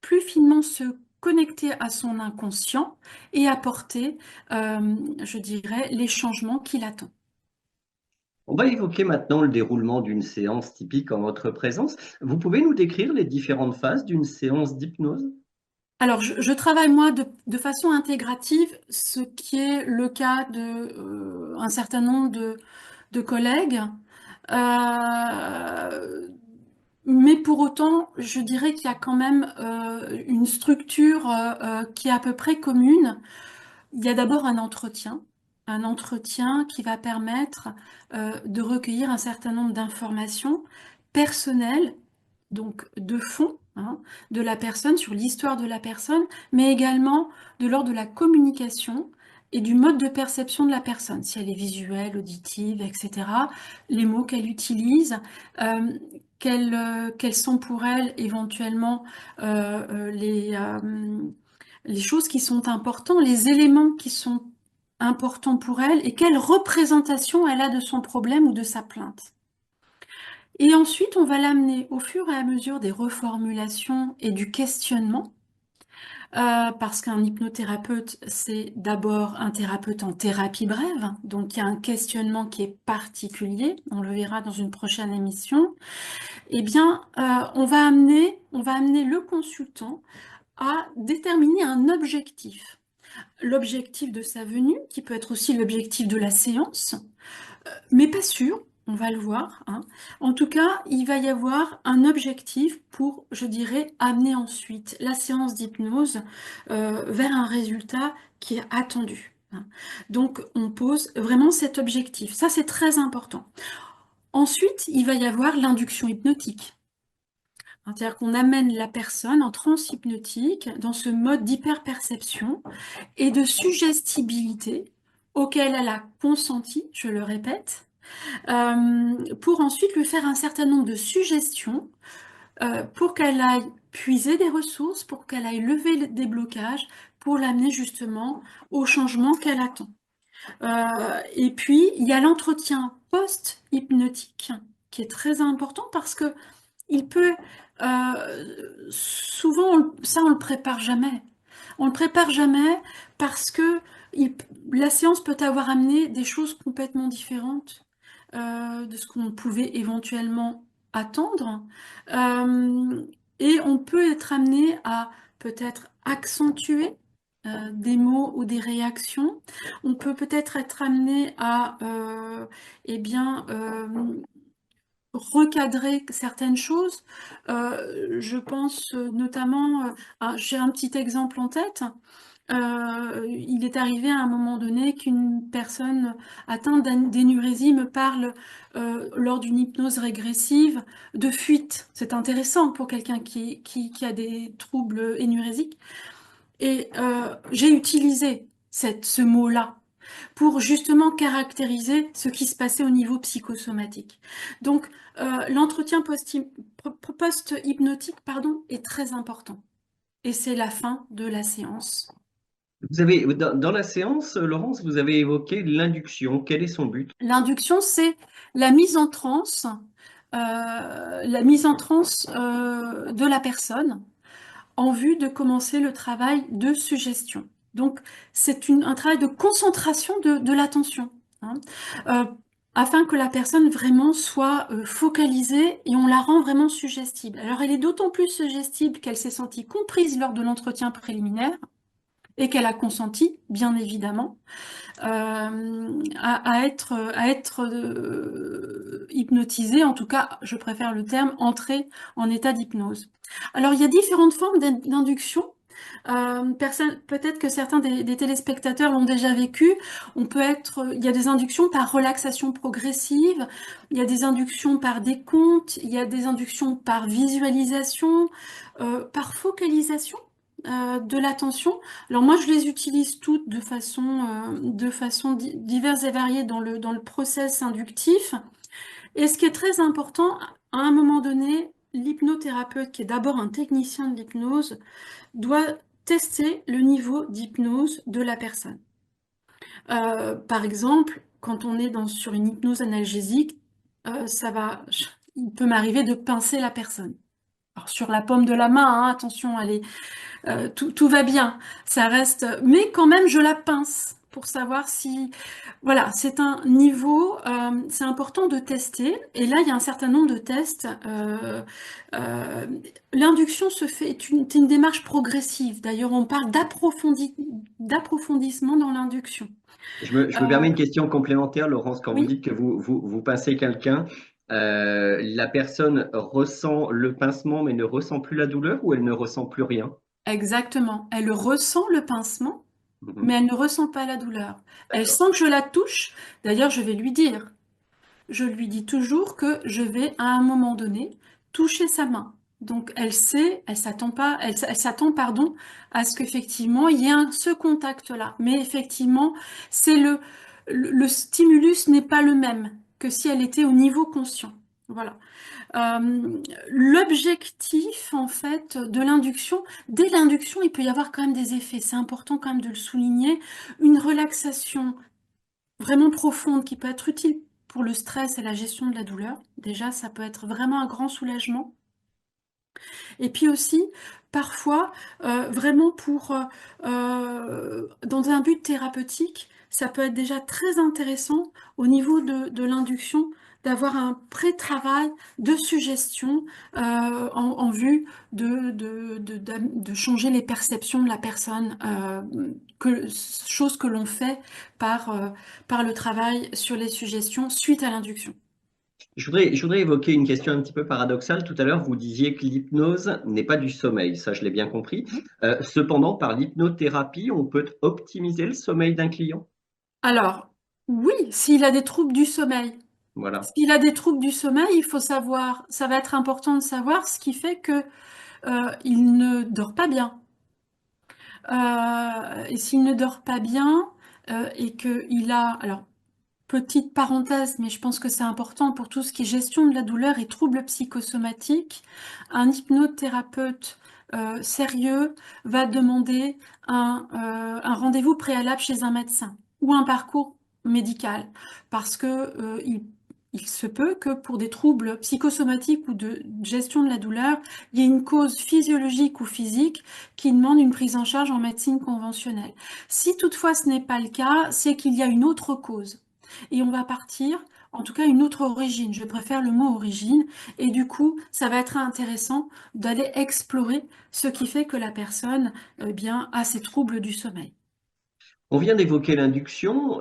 plus finement se connecter à son inconscient et apporter, je dirais, les changements qu'il attend. On va évoquer maintenant le déroulement d'une séance typique en votre présence. Vous pouvez nous décrire les différentes phases d'une séance d'hypnose? Alors, je travaille moi de façon intégrative, ce qui est le cas de un certain nombre de collègues. Mais pour autant, je dirais qu'il y a quand même une structure qui est à peu près commune. Il y a d'abord un entretien qui va permettre de recueillir un certain nombre d'informations personnelles, donc de fond, hein, de la personne, sur l'histoire de la personne, mais également de l'ordre de la communication et du mode de perception de la personne, si elle est visuelle, auditive, etc., les mots qu'elle utilise, euh, quels sont pour elle éventuellement les choses qui sont importantes, les éléments qui sont importants pour elle et quelle représentation elle a de son problème ou de sa plainte. Et ensuite, on va l'amener au fur et à mesure des reformulations et du questionnement, parce qu'un hypnothérapeute, c'est d'abord un thérapeute en thérapie brève, donc il y a un questionnement qui est particulier, on le verra dans une prochaine émission. Eh bien, on va amener le consultant à déterminer un objectif. L'objectif de sa venue, qui peut être aussi l'objectif de la séance, mais pas sûr, on va le voir, hein. En tout cas, il va y avoir un objectif pour, je dirais, amener ensuite la séance d'hypnose vers un résultat qui est attendu, hein. Donc, on pose vraiment cet objectif. Ça, c'est très important. Ensuite, il va y avoir l'induction hypnotique. C'est-à-dire qu'on amène la personne en transe hypnotique dans ce mode d'hyperperception et de suggestibilité auquel elle a consenti, je le répète, pour ensuite lui faire un certain nombre de suggestions pour qu'elle aille puiser des ressources, pour qu'elle aille lever des blocages, pour l'amener justement au changement qu'elle attend. Et puis, il y a l'entretien post-hypnotique qui est très important parce que il peut, souvent, ça on le prépare jamais. On le prépare jamais parce que la séance peut avoir amené des choses complètement différentes de ce qu'on pouvait éventuellement attendre. Euh, et on peut être amené à peut-être accentuer des mots ou des réactions. On peut peut-être être amené à eh bien, recadrer certaines choses. Je pense notamment, j'ai un petit exemple en tête. Il est arrivé à un moment donné qu'une personne atteinte d'énurésie me parle lors d'une hypnose régressive de fuite. C'est intéressant pour quelqu'un qui a des troubles énurésiques. Et j'ai utilisé ce mot-là pour justement caractériser ce qui se passait au niveau psychosomatique. Donc, l'entretien post-hypnotique, pardon, est très important. Et c'est la fin de la séance. Vous avez, dans la séance, Laurence, vous avez évoqué l'induction. Quel est son but? L'induction, c'est la mise en transe, de la personne en vue de commencer le travail de suggestion. Donc, c'est un travail de concentration de l'attention, hein, euh, afin que la personne vraiment soit focalisée et on la rend vraiment suggestible. Alors, elle est d'autant plus suggestible qu'elle s'est sentie comprise lors de l'entretien préliminaire et qu'elle a consenti, bien évidemment, à être hypnotisée, en tout cas, je préfère le terme, entrer en état d'hypnose. Alors, il y a différentes formes d'induction. Peut-être que certains des téléspectateurs l'ont déjà vécu. Il y a des inductions par relaxation progressive, il y a des inductions par décompte, il y a des inductions par visualisation, par focalisation. de l'attention. Alors moi, je les utilise toutes de façon diverses et variées dans le process inductif. Et ce qui est très important, à un moment donné, l'hypnothérapeute, qui est d'abord un technicien de l'hypnose, doit tester le niveau d'hypnose de la personne. Par exemple, quand on est sur une hypnose analgésique, il peut m'arriver de pincer la personne. Alors, sur la paume de la main, hein, attention, tout va bien, ça reste, mais quand même, je la pince pour savoir si, voilà, c'est un niveau, c'est important de tester. Et là, il y a un certain nombre de tests. Euh, L'induction est une démarche progressive. D'ailleurs, on parle d'approfondissement dans l'induction. Je me permets une question complémentaire, Laurence. Quand vous Oui, dites que vous pincez quelqu'un, la personne ressent le pincement mais ne ressent plus la douleur ou elle ne ressent plus rien? exactement. Elle ressent le pincement, mais Mhm. elle ne ressent pas la douleur. Elle D'accord. sent que je la touche. D'ailleurs, je vais lui dire. Je lui dis toujours que je vais à un moment donné toucher sa main. Donc elle sait, elle s'attend, pardon, à ce qu'effectivement il y ait ce contact-là. Mais effectivement, le stimulus n'est pas le même que si elle était au niveau conscient. Voilà. L'objectif, en fait, de l'induction, dès l'induction, il peut y avoir quand même des effets. C'est important quand même de le souligner. Une relaxation vraiment profonde qui peut être utile pour le stress et la gestion de la douleur. Déjà, ça peut être vraiment un grand soulagement. Et puis aussi, parfois, vraiment dans un but thérapeutique, ça peut être déjà très intéressant au niveau de l'induction d'avoir un pré-travail de suggestion en vue de changer les perceptions de la personne, chose que l'on fait par le travail sur les suggestions suite à l'induction. Je voudrais évoquer une question un petit peu paradoxale. Tout à l'heure, vous disiez que l'hypnose n'est pas du sommeil. Ça, je l'ai bien compris. Cependant, par l'hypnothérapie, on peut optimiser le sommeil d'un client. Alors, oui, s'il a des troubles du sommeil. Voilà. S'il a des troubles du sommeil, il faut savoir, ça va être important de savoir ce qui fait que il ne dort pas bien. Et s'il ne dort pas bien et qu'il a, alors petite parenthèse, mais je pense que c'est important pour tout ce qui est gestion de la douleur et troubles psychosomatiques, un hypnothérapeute sérieux va demander un rendez-vous préalable chez un médecin ou un parcours médical parce que il se peut que pour des troubles psychosomatiques ou de gestion de la douleur, il y ait une cause physiologique ou physique qui demande une prise en charge en médecine conventionnelle. Si toutefois ce n'est pas le cas, c'est qu'il y a une autre cause. Et on va partir, en tout cas une autre origine. Je préfère le mot origine. Et du coup, ça va être intéressant d'aller explorer ce qui fait que la personne, bien, a ces troubles du sommeil. On vient d'évoquer l'induction.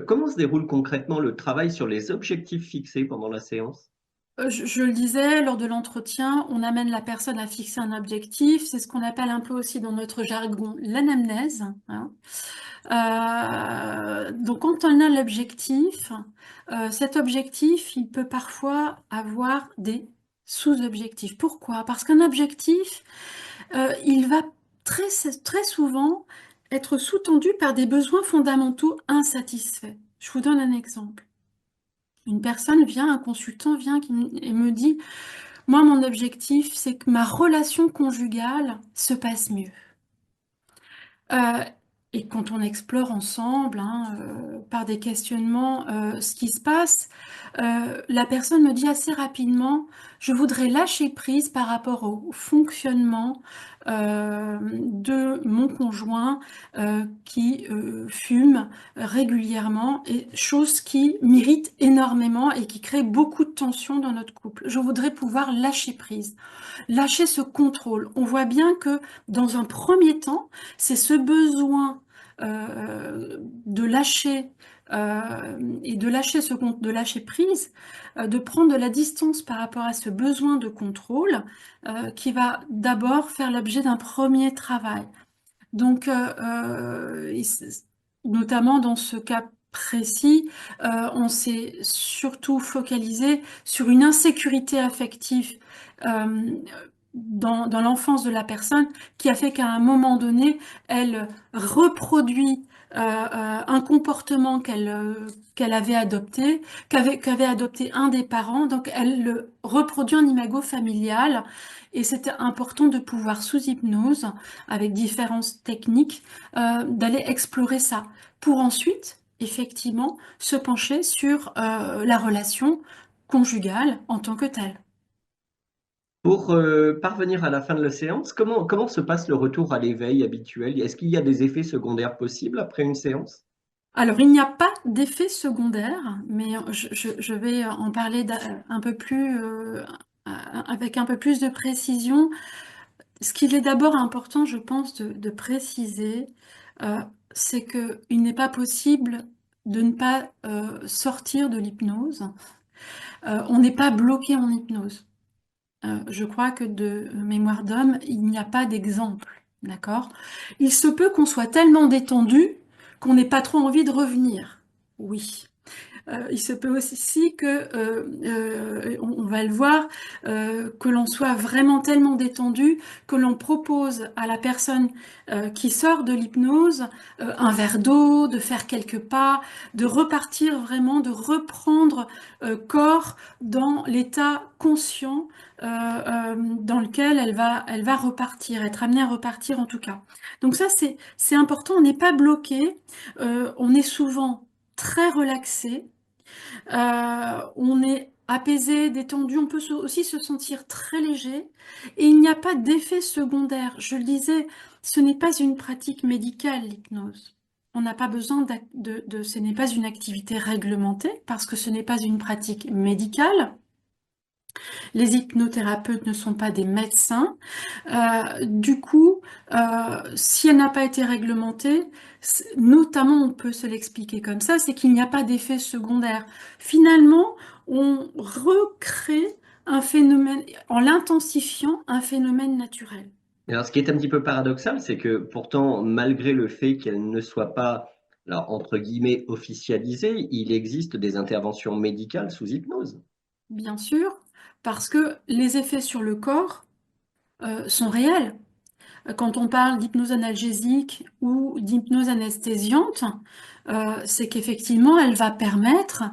Comment se déroule concrètement le travail sur les objectifs fixés pendant la séance? Je le disais, lors de l'entretien, on amène la personne à fixer un objectif. C'est ce qu'on appelle un peu aussi dans notre jargon l'anamnèse, hein. Donc, quand on a l'objectif, cet objectif, il peut parfois avoir des sous-objectifs. Pourquoi? Parce qu'un objectif, il va très, très souvent être sous-tendu par des besoins fondamentaux insatisfaits. Je vous donne un exemple. Une personne vient, un consultant vient et me dit, moi, mon objectif, c'est que ma relation conjugale se passe mieux. Euh, et quand on explore ensemble, hein, par des questionnements, ce qui se passe, la personne me dit assez rapidement, je voudrais lâcher prise par rapport au fonctionnement de mon conjoint qui fume régulièrement, et chose qui m'irrite énormément et qui crée beaucoup de tension dans notre couple. Je voudrais pouvoir lâcher prise, lâcher ce contrôle. On voit bien que dans un premier temps, c'est ce besoin de lâcher et de lâcher prise, de prendre de la distance par rapport à ce besoin de contrôle qui va d'abord faire l'objet d'un premier travail. Donc, notamment dans ce cas précis, on s'est surtout focalisé sur une insécurité affective euh, dans l'enfance de la personne qui a fait qu'à un moment donné, elle reproduit un comportement qu'elle avait adopté, qu'avait adopté un des parents, donc elle le reproduit en imago familial. Et c'était important de pouvoir, sous hypnose, avec différentes techniques, d'aller explorer ça, pour ensuite, effectivement, se pencher sur la relation conjugale en tant que telle. Pour parvenir à la fin de la séance, comment se passe le retour à l'éveil habituel? Est-ce qu'il y a des effets secondaires possibles après une séance? Alors, il n'y a pas d'effet secondaire, mais je vais en parler un peu plus, avec un peu plus de précision. Ce qu'il est d'abord important, je pense, de préciser, euh, c'est qu'il n'est pas possible de ne pas sortir de l'hypnose. On n'est pas bloqué en hypnose. Je crois que de mémoire d'homme, il n'y a pas d'exemple, d'accord? Il se peut qu'on soit tellement détendu qu'on n'ait pas trop envie de revenir. Oui. Il se peut aussi que, on va le voir, que l'on soit vraiment tellement détendu que l'on propose à la personne qui sort de l'hypnose un verre d'eau, de faire quelques pas, de repartir vraiment, de reprendre corps dans l'état conscient dans lequel elle va repartir, être amenée à repartir en tout cas. Donc ça, c'est important, on n'est pas bloqué, on est souvent très relaxé. On est apaisé, détendu, on peut aussi se sentir très léger et il n'y a pas d'effet secondaire. Je le disais, ce n'est pas une pratique médicale, l'hypnose. On n'a pas besoin ce n'est pas une activité réglementée parce que ce n'est pas une pratique médicale. Les hypnothérapeutes ne sont pas des médecins. Du coup, si elle n'a pas été réglementée, notamment on peut se l'expliquer comme ça, c'est qu'il n'y a pas d'effet secondaire. Finalement, on recrée un phénomène, en l'intensifiant, un phénomène naturel. Alors, ce qui est un petit peu paradoxal, c'est que pourtant, malgré le fait qu'elle ne soit pas, alors, entre guillemets, officialisée, il existe des interventions médicales sous hypnose. Bien sûr, parce que les effets sur le corps sont réels. Quand on parle d'hypnose analgésique ou d'hypnose anesthésiante, c'est qu'effectivement, elle va permettre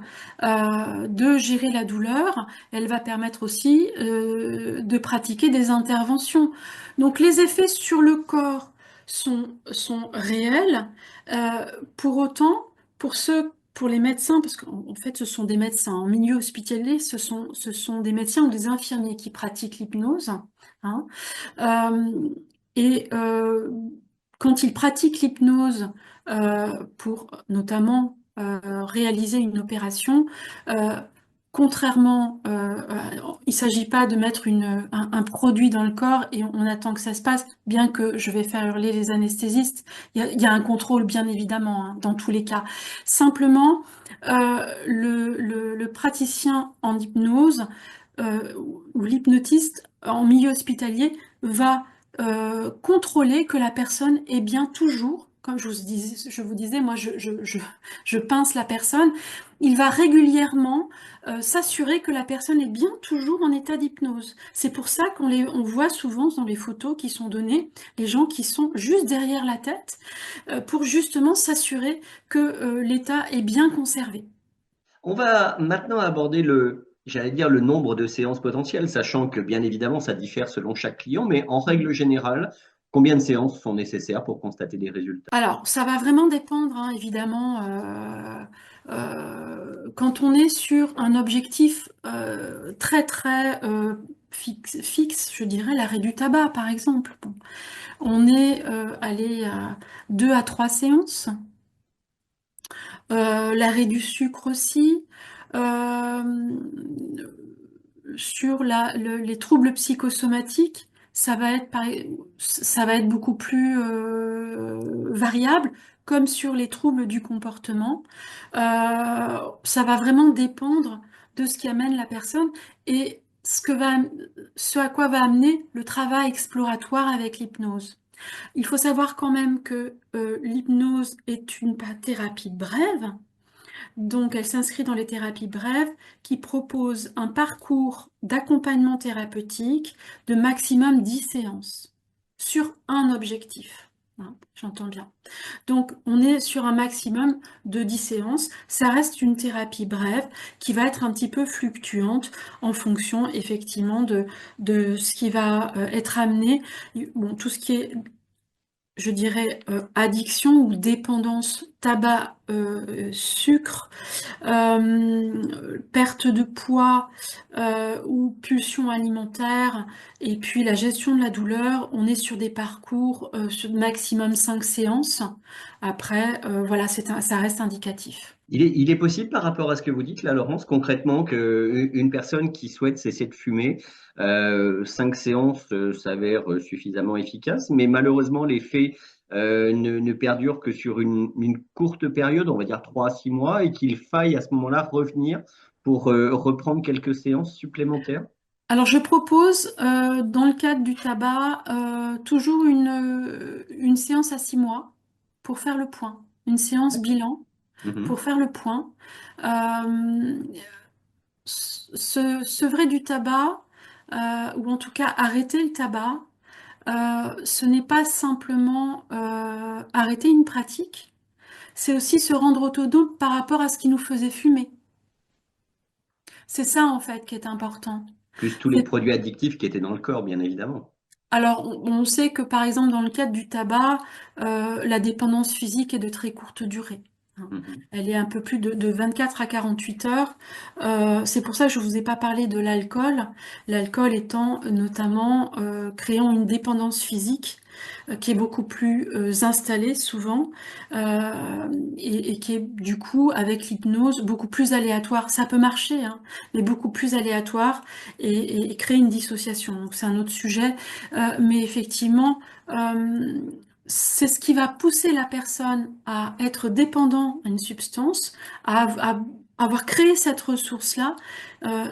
de gérer la douleur, elle va permettre aussi de pratiquer des interventions. Donc les effets sur le corps sont réels. Pour autant, pour les médecins, parce qu'en fait ce sont des médecins, en milieu hospitalier, ce sont des médecins ou des infirmiers qui pratiquent l'hypnose, hein. Euh, et quand ils pratiquent l'hypnose pour notamment réaliser une opération, euh, contrairement, il ne s'agit pas de mettre un produit dans le corps et on attend que ça se passe, bien que je vais faire hurler les anesthésistes, il y a un contrôle bien évidemment hein, dans tous les cas. Simplement, le praticien en hypnose ou l'hypnotiste en milieu hospitalier va contrôler que la personne est bien toujours, comme je vous disais, moi je pince la personne, il va régulièrement s'assurer que la personne est bien toujours en état d'hypnose. C'est pour ça on voit souvent dans les photos qui sont données les gens qui sont juste derrière la tête pour justement s'assurer que l'état est bien conservé. On va maintenant aborder j'allais dire, le nombre de séances potentielles, sachant que bien évidemment, ça diffère selon chaque client, mais en règle générale, combien de séances sont nécessaires pour constater des résultats? Alors, ça va vraiment dépendre, hein, évidemment, quand on est sur un objectif très très fixe, je dirais l'arrêt du tabac, par exemple. Bon, on est allé à 2 à 3 séances. L'arrêt du sucre aussi. Euh, sur les troubles psychosomatiques, ça va être beaucoup plus variable, comme sur les troubles du comportement. Ça va vraiment dépendre de ce qui amène la personne et ce à quoi va amener le travail exploratoire avec l'hypnose. Il faut savoir quand même que l'hypnose est une thérapie brève, Donc, elle s'inscrit dans les thérapies brèves qui proposent un parcours d'accompagnement thérapeutique de maximum 10 séances sur un objectif. Hein, j'entends bien. Donc, on est sur un maximum de 10 séances. Ça reste une thérapie brève qui va être un petit peu fluctuante en fonction effectivement de ce qui va être amené. Bon, tout ce qui est, je dirais, addiction ou dépendance, tabac, sucre, perte de poids ou pulsion alimentaire, et puis la gestion de la douleur, on est sur des parcours sur maximum 5 séances. Après, voilà, ça reste indicatif. Il est possible par rapport à ce que vous dites là, Laurence, concrètement, qu'une personne qui souhaite cesser de fumer, 5 séances s'avèrent suffisamment efficaces, mais malheureusement l'effet ne perdure que sur une courte période, on va dire 3 à 6 mois, et qu'il faille à ce moment-là revenir pour reprendre quelques séances supplémentaires. Alors, je propose, dans le cadre du tabac, toujours une séance à 6 mois pour faire le point, une séance bilan Mhm. pour faire le point. Euh, sevrer du tabac, ou en tout cas arrêter le tabac, ce n'est pas simplement arrêter une pratique, c'est aussi se rendre autonome par rapport à ce qui nous faisait fumer. C'est ça en fait qui est important. Plus tous les produits addictifs qui étaient dans le corps, bien évidemment. Alors, on sait que par exemple dans le cadre du tabac, la dépendance physique est de très courte durée. Hein. Mhm. Elle est un peu plus de 24 à 48 heures. C'est pour ça que je ne vous ai pas parlé de l'alcool. L'alcool étant notamment créant une dépendance physique qui est beaucoup plus installée souvent et qui est du coup avec l'hypnose beaucoup plus aléatoire. Ça peut marcher, hein, mais beaucoup plus aléatoire et créer une dissociation. Donc c'est un autre sujet. Mais effectivement, c'est ce qui va pousser la personne à être dépendant à une substance, à avoir créé cette ressource-là.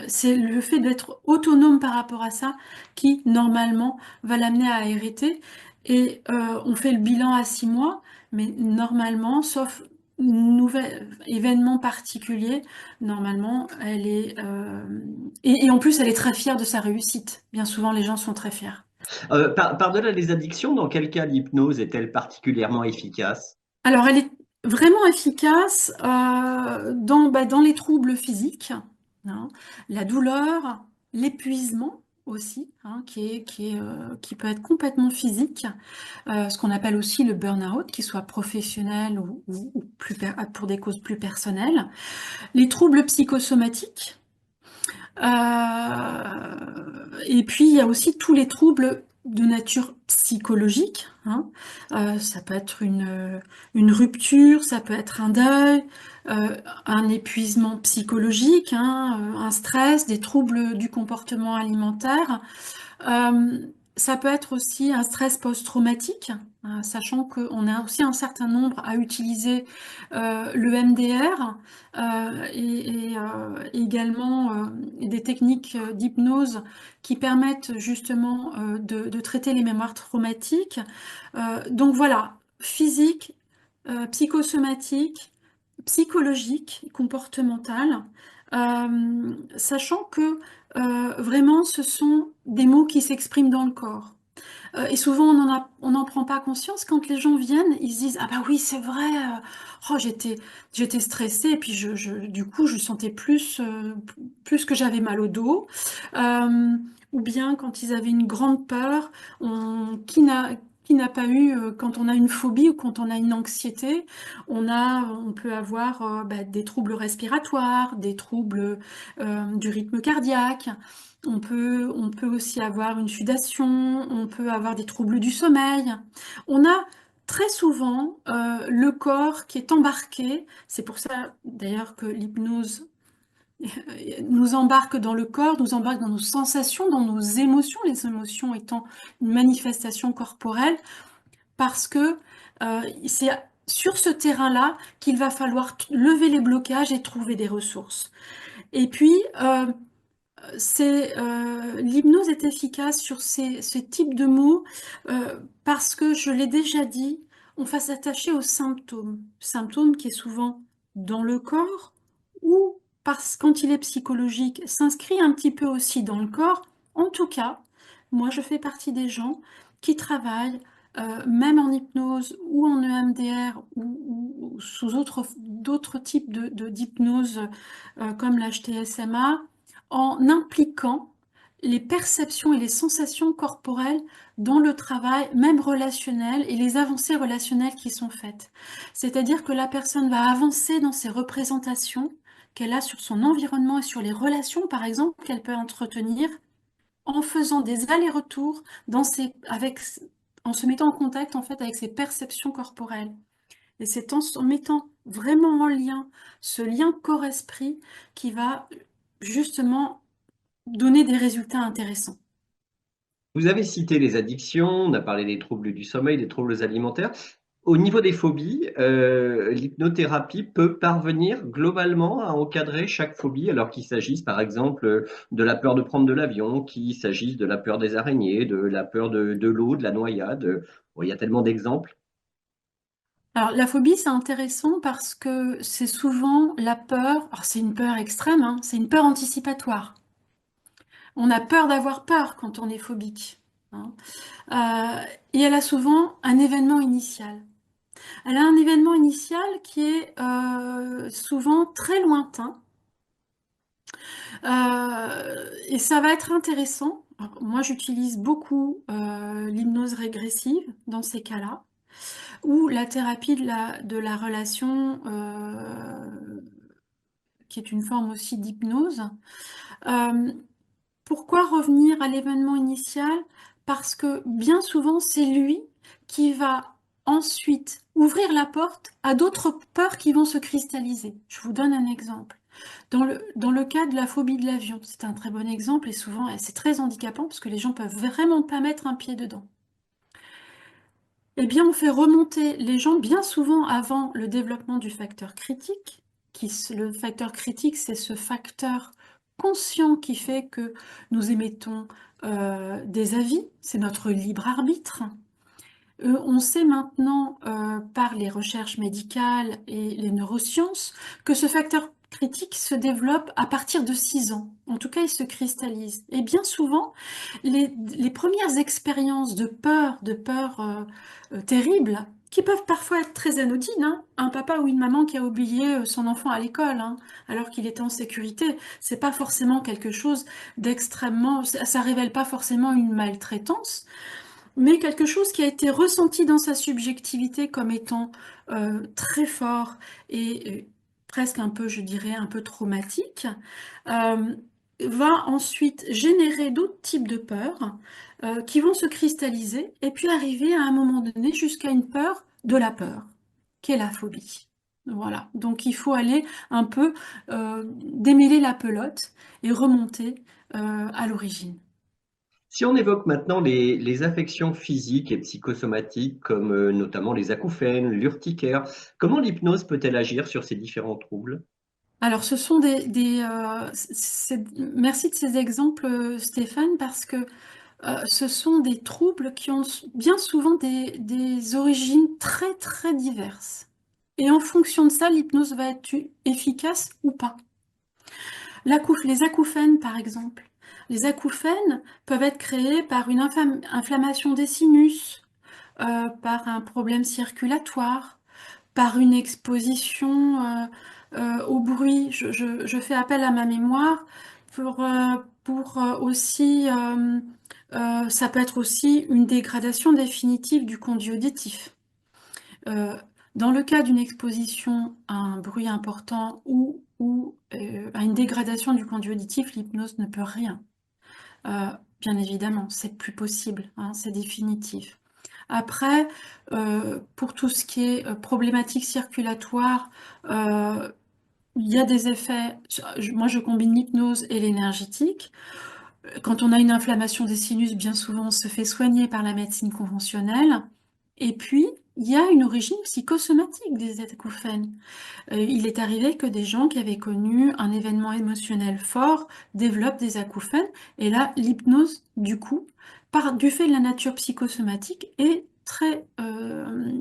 C'est le fait d'être autonome par rapport à ça qui, normalement, va l'amener à arrêter. Et on fait le bilan à 6 mois, mais normalement, sauf nouvel événement particulier, normalement, elle est... et en plus, elle est très fière de sa réussite. Bien souvent, les gens sont très fiers. Par-delà les addictions, dans quel cas l'hypnose est-elle particulièrement efficace? Alors, elle est vraiment efficace dans les troubles physiques, hein, la douleur, l'épuisement aussi, hein, qui peut être complètement physique, ce qu'on appelle aussi le burn-out, qu'il soit professionnel ou pour des causes plus personnelles, les troubles psychosomatiques, et puis, il y a aussi tous les troubles de nature psychologique, hein. Ça peut être une rupture, ça peut être un deuil, un épuisement psychologique, hein, un stress, des troubles du comportement alimentaire. Euh, Ça peut être aussi un stress post-traumatique, sachant qu'on a aussi un certain nombre à utiliser le MDR et également des techniques d'hypnose qui permettent justement de traiter les mémoires traumatiques. Donc voilà, physique, psychosomatique, psychologique, comportementale, sachant que vraiment ce sont des mots qui s'expriment dans le corps. Et souvent on n'en prend pas conscience quand les gens viennent, ils se disent ah bah oui c'est vrai, oh j'étais stressée et puis du coup je sentais plus que j'avais mal au dos. Euh, ou bien quand ils avaient une grande peur, qui n'a pas eu, quand on a une phobie ou quand on a une anxiété, on peut avoir des troubles respiratoires, des troubles du rythme cardiaque. On peut aussi avoir une sudation, on peut avoir des troubles du sommeil. On a très souvent le corps qui est embarqué. C'est pour ça d'ailleurs que l'hypnose nous embarque dans le corps, nous embarque dans nos sensations, dans nos émotions, les émotions étant une manifestation corporelle, parce que c'est sur ce terrain-là qu'il va falloir lever les blocages et trouver des ressources. Et puis, l'hypnose est efficace sur ces types de mots parce que, je l'ai déjà dit, on va s'attacher aux symptômes. Symptôme qui est souvent dans le corps ou parce quand il est psychologique, s'inscrit un petit peu aussi dans le corps. En tout cas, moi je fais partie des gens qui travaillent même en hypnose ou en EMDR ou sous d'autres types d'hypnose comme l'HTSMA en impliquant les perceptions et les sensations corporelles dans le travail, même relationnel, et les avancées relationnelles qui sont faites. C'est-à-dire que la personne va avancer dans ses représentations qu'elle a sur son environnement et sur les relations, par exemple, qu'elle peut entretenir en faisant des allers-retours en se mettant en contact en fait avec ses perceptions corporelles. Et c'est en mettant vraiment en lien ce lien corps-esprit qui va justement donner des résultats intéressants. Vous avez cité les addictions, on a parlé des troubles du sommeil, des troubles alimentaires. Au niveau des phobies, l'hypnothérapie peut parvenir globalement à encadrer chaque phobie, alors qu'il s'agisse par exemple de la peur de prendre de l'avion, qu'il s'agisse de la peur des araignées, de la peur de l'eau, de la noyade. Bon, il y a tellement d'exemples. Alors la phobie, c'est intéressant parce que c'est souvent la peur, alors c'est une peur extrême, hein, c'est une peur anticipatoire. On a peur d'avoir peur quand on est phobique, hein. Et elle a souvent un événement initial. Elle a un événement initial qui est souvent très lointain. Et ça va être intéressant. Alors, moi, j'utilise beaucoup l'hypnose régressive dans ces cas-là, ou la thérapie de la relation, qui est une forme aussi d'hypnose. Euh, Pourquoi revenir à l'événement initial? Parce que bien souvent, c'est lui qui va ensuite ouvrir la porte à d'autres peurs qui vont se cristalliser. Je vous donne un exemple. Dans le cas de la phobie de l'avion, c'est un très bon exemple et souvent c'est très handicapant parce que les gens peuvent vraiment pas mettre un pied dedans. Eh bien, on fait remonter les gens bien souvent avant le développement du facteur critique. Le facteur critique, c'est ce facteur conscient qui fait que nous émettons des avis, c'est notre libre arbitre. On sait maintenant par les recherches médicales et les neurosciences que ce facteur critique se développe à partir de 6 ans. En tout cas, il se cristallise. Et bien souvent, les premières expériences de peur terribles, qui peuvent parfois être très anodines, hein. Un papa ou une maman qui a oublié son enfant à l'école, hein, alors qu'il était en sécurité, c'est pas forcément quelque chose d'extrêmement, ça révèle pas forcément une maltraitance, mais quelque chose qui a été ressenti dans sa subjectivité comme étant très fort et presque un peu, je dirais, un peu traumatique, euh, va ensuite générer d'autres types de peurs qui vont se cristalliser et puis arriver à un moment donné jusqu'à une peur de la peur, qui est la phobie. Voilà, donc il faut aller un peu démêler la pelote et remonter à l'origine. Si on évoque maintenant les affections physiques et psychosomatiques, comme notamment les acouphènes, l'urticaire, comment l'hypnose peut-elle agir sur ces différents troubles? Alors, ce sont merci de ces exemples, Stéphane, parce que ce sont des troubles qui ont bien souvent des origines très, très diverses. Et en fonction de ça, l'hypnose va être efficace ou pas. Les acouphènes, par exemple. Les acouphènes peuvent être créés par une inflammation des sinus, par un problème circulatoire, par une exposition au bruit. Je fais appel à ma mémoire pour aussi, ça peut être aussi une dégradation définitive du conduit auditif. Euh, Dans le cas d'une exposition à un bruit important ou à une dégradation du conduit auditif, l'hypnose ne peut rien. Bien évidemment, c'est plus possible, hein, c'est définitif. Après, pour tout ce qui est problématique circulatoire, il y a des effets. Moi, je combine l'hypnose et l'énergétique. Quand on a une inflammation des sinus, bien souvent, on se fait soigner par la médecine conventionnelle. Et puis, il y a une origine psychosomatique des acouphènes. Il est arrivé que des gens qui avaient connu un événement émotionnel fort développent des acouphènes. Et là, l'hypnose, du coup, du fait de la nature psychosomatique, est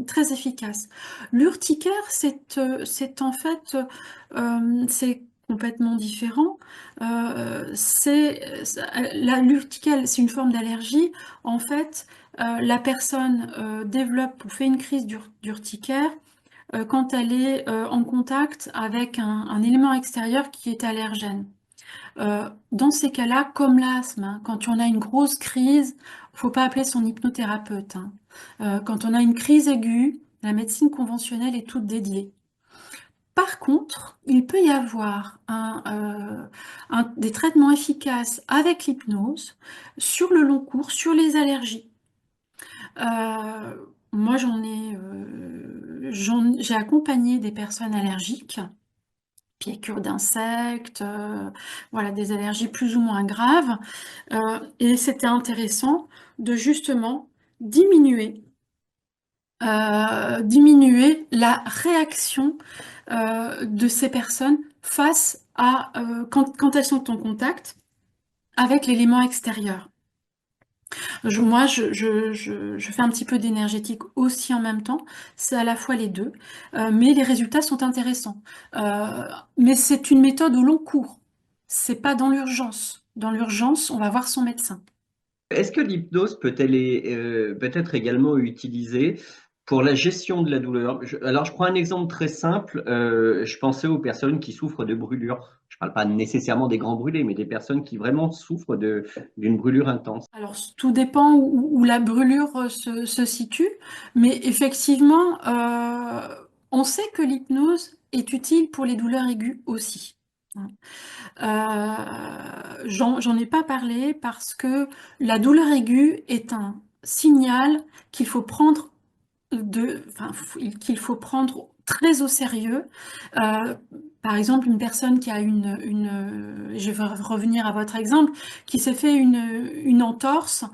très efficace. L'urticaire, c'est en fait, c'est complètement différent. L'urticaire, c'est une forme d'allergie. En fait, la personne développe ou fait une crise d'urticaire quand elle est en contact avec un élément extérieur qui est allergène. Dans ces cas-là, comme l'asthme, hein, quand on a une grosse crise, faut pas appeler son hypnothérapeute, hein. Quand on a une crise aiguë, la médecine conventionnelle est toute dédiée. Par contre, il peut y avoir des traitements efficaces avec l'hypnose sur le long cours, sur les allergies. Moi, j'ai accompagné des personnes allergiques, piqûres d'insectes, voilà, des allergies plus ou moins graves. Et c'était intéressant de justement diminuer, diminuer la réaction de ces personnes face à quand elles sont en contact avec l'élément extérieur. Je fais un petit peu d'énergétique aussi en même temps, c'est à la fois les deux, mais les résultats sont intéressants. Mais c'est une méthode au long cours, c'est pas dans l'urgence. Dans l'urgence, on va voir son médecin. Est-ce que l'hypnose peut être également utilisée pour la gestion de la douleur? Alors, je prends un exemple très simple. Je pensais aux personnes qui souffrent de brûlures. Je ne parle pas nécessairement des grands brûlés, mais des personnes qui vraiment souffrent d'une brûlure intense. Alors, tout dépend où la brûlure se situe, mais effectivement, on sait que l'hypnose est utile pour les douleurs aiguës aussi. J'en ai pas parlé parce que la douleur aiguë est un signal qu'il faut prendre qu'il faut prendre très au sérieux. Euh, Par exemple, une personne qui a je vais revenir à votre exemple, qui s'est fait une entorse,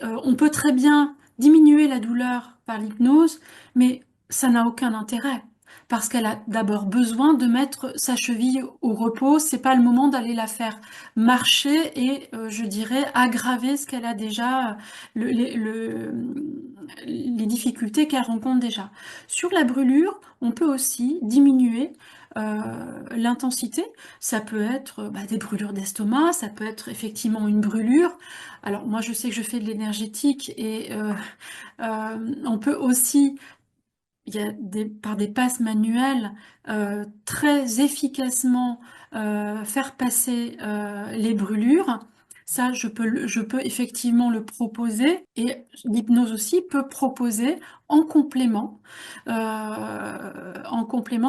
on peut très bien diminuer la douleur par l'hypnose, mais ça n'a aucun intérêt. Parce qu'elle a d'abord besoin de mettre sa cheville au repos, c'est pas le moment d'aller la faire marcher et je dirais aggraver ce qu'elle a déjà, le- les, le- les difficultés qu'elle rencontre déjà. Sur la brûlure, on peut aussi diminuer l'intensité. Ça peut être des brûlures d'estomac, ça peut être effectivement une brûlure. Alors moi je sais que je fais de l'énergétique et on peut aussi, par des passes manuelles, très efficacement faire passer les brûlures. Ça, je peux effectivement le proposer et l'hypnose aussi peut proposer en complément